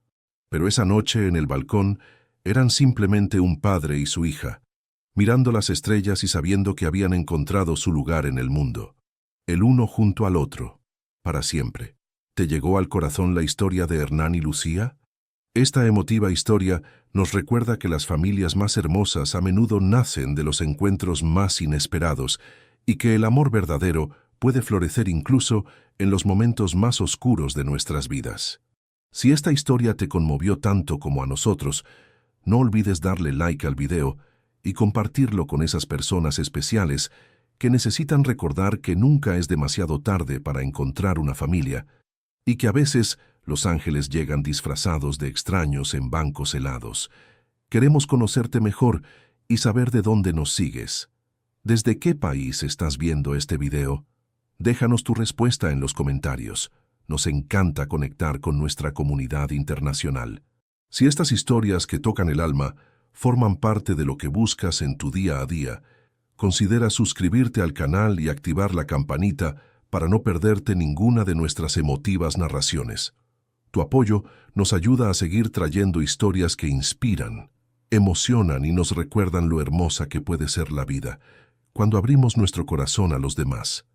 Pero esa noche en el balcón eran simplemente un padre y su hija, mirando las estrellas y sabiendo que habían encontrado su lugar en el mundo, el uno junto al otro, para siempre. ¿Te llegó al corazón la historia de Hernán y Lucía? Esta emotiva historia nos recuerda que las familias más hermosas a menudo nacen de los encuentros más inesperados y que el amor verdadero puede florecer incluso en los momentos más oscuros de nuestras vidas. Si esta historia te conmovió tanto como a nosotros, no olvides darle like al video y compartirlo con esas personas especiales que necesitan recordar que nunca es demasiado tarde para encontrar una familia y que a veces los ángeles llegan disfrazados de extraños en bancos helados. Queremos conocerte mejor y saber de dónde nos sigues. ¿Desde qué país estás viendo este video? Déjanos tu respuesta en los comentarios. Nos encanta conectar con nuestra comunidad internacional. Si estas historias que tocan el alma forman parte de lo que buscas en tu día a día, considera suscribirte al canal y activar la campanita para no perderte ninguna de nuestras emotivas narraciones. Tu apoyo nos ayuda a seguir trayendo historias que inspiran, emocionan y nos recuerdan lo hermosa que puede ser la vida cuando abrimos nuestro corazón a los demás.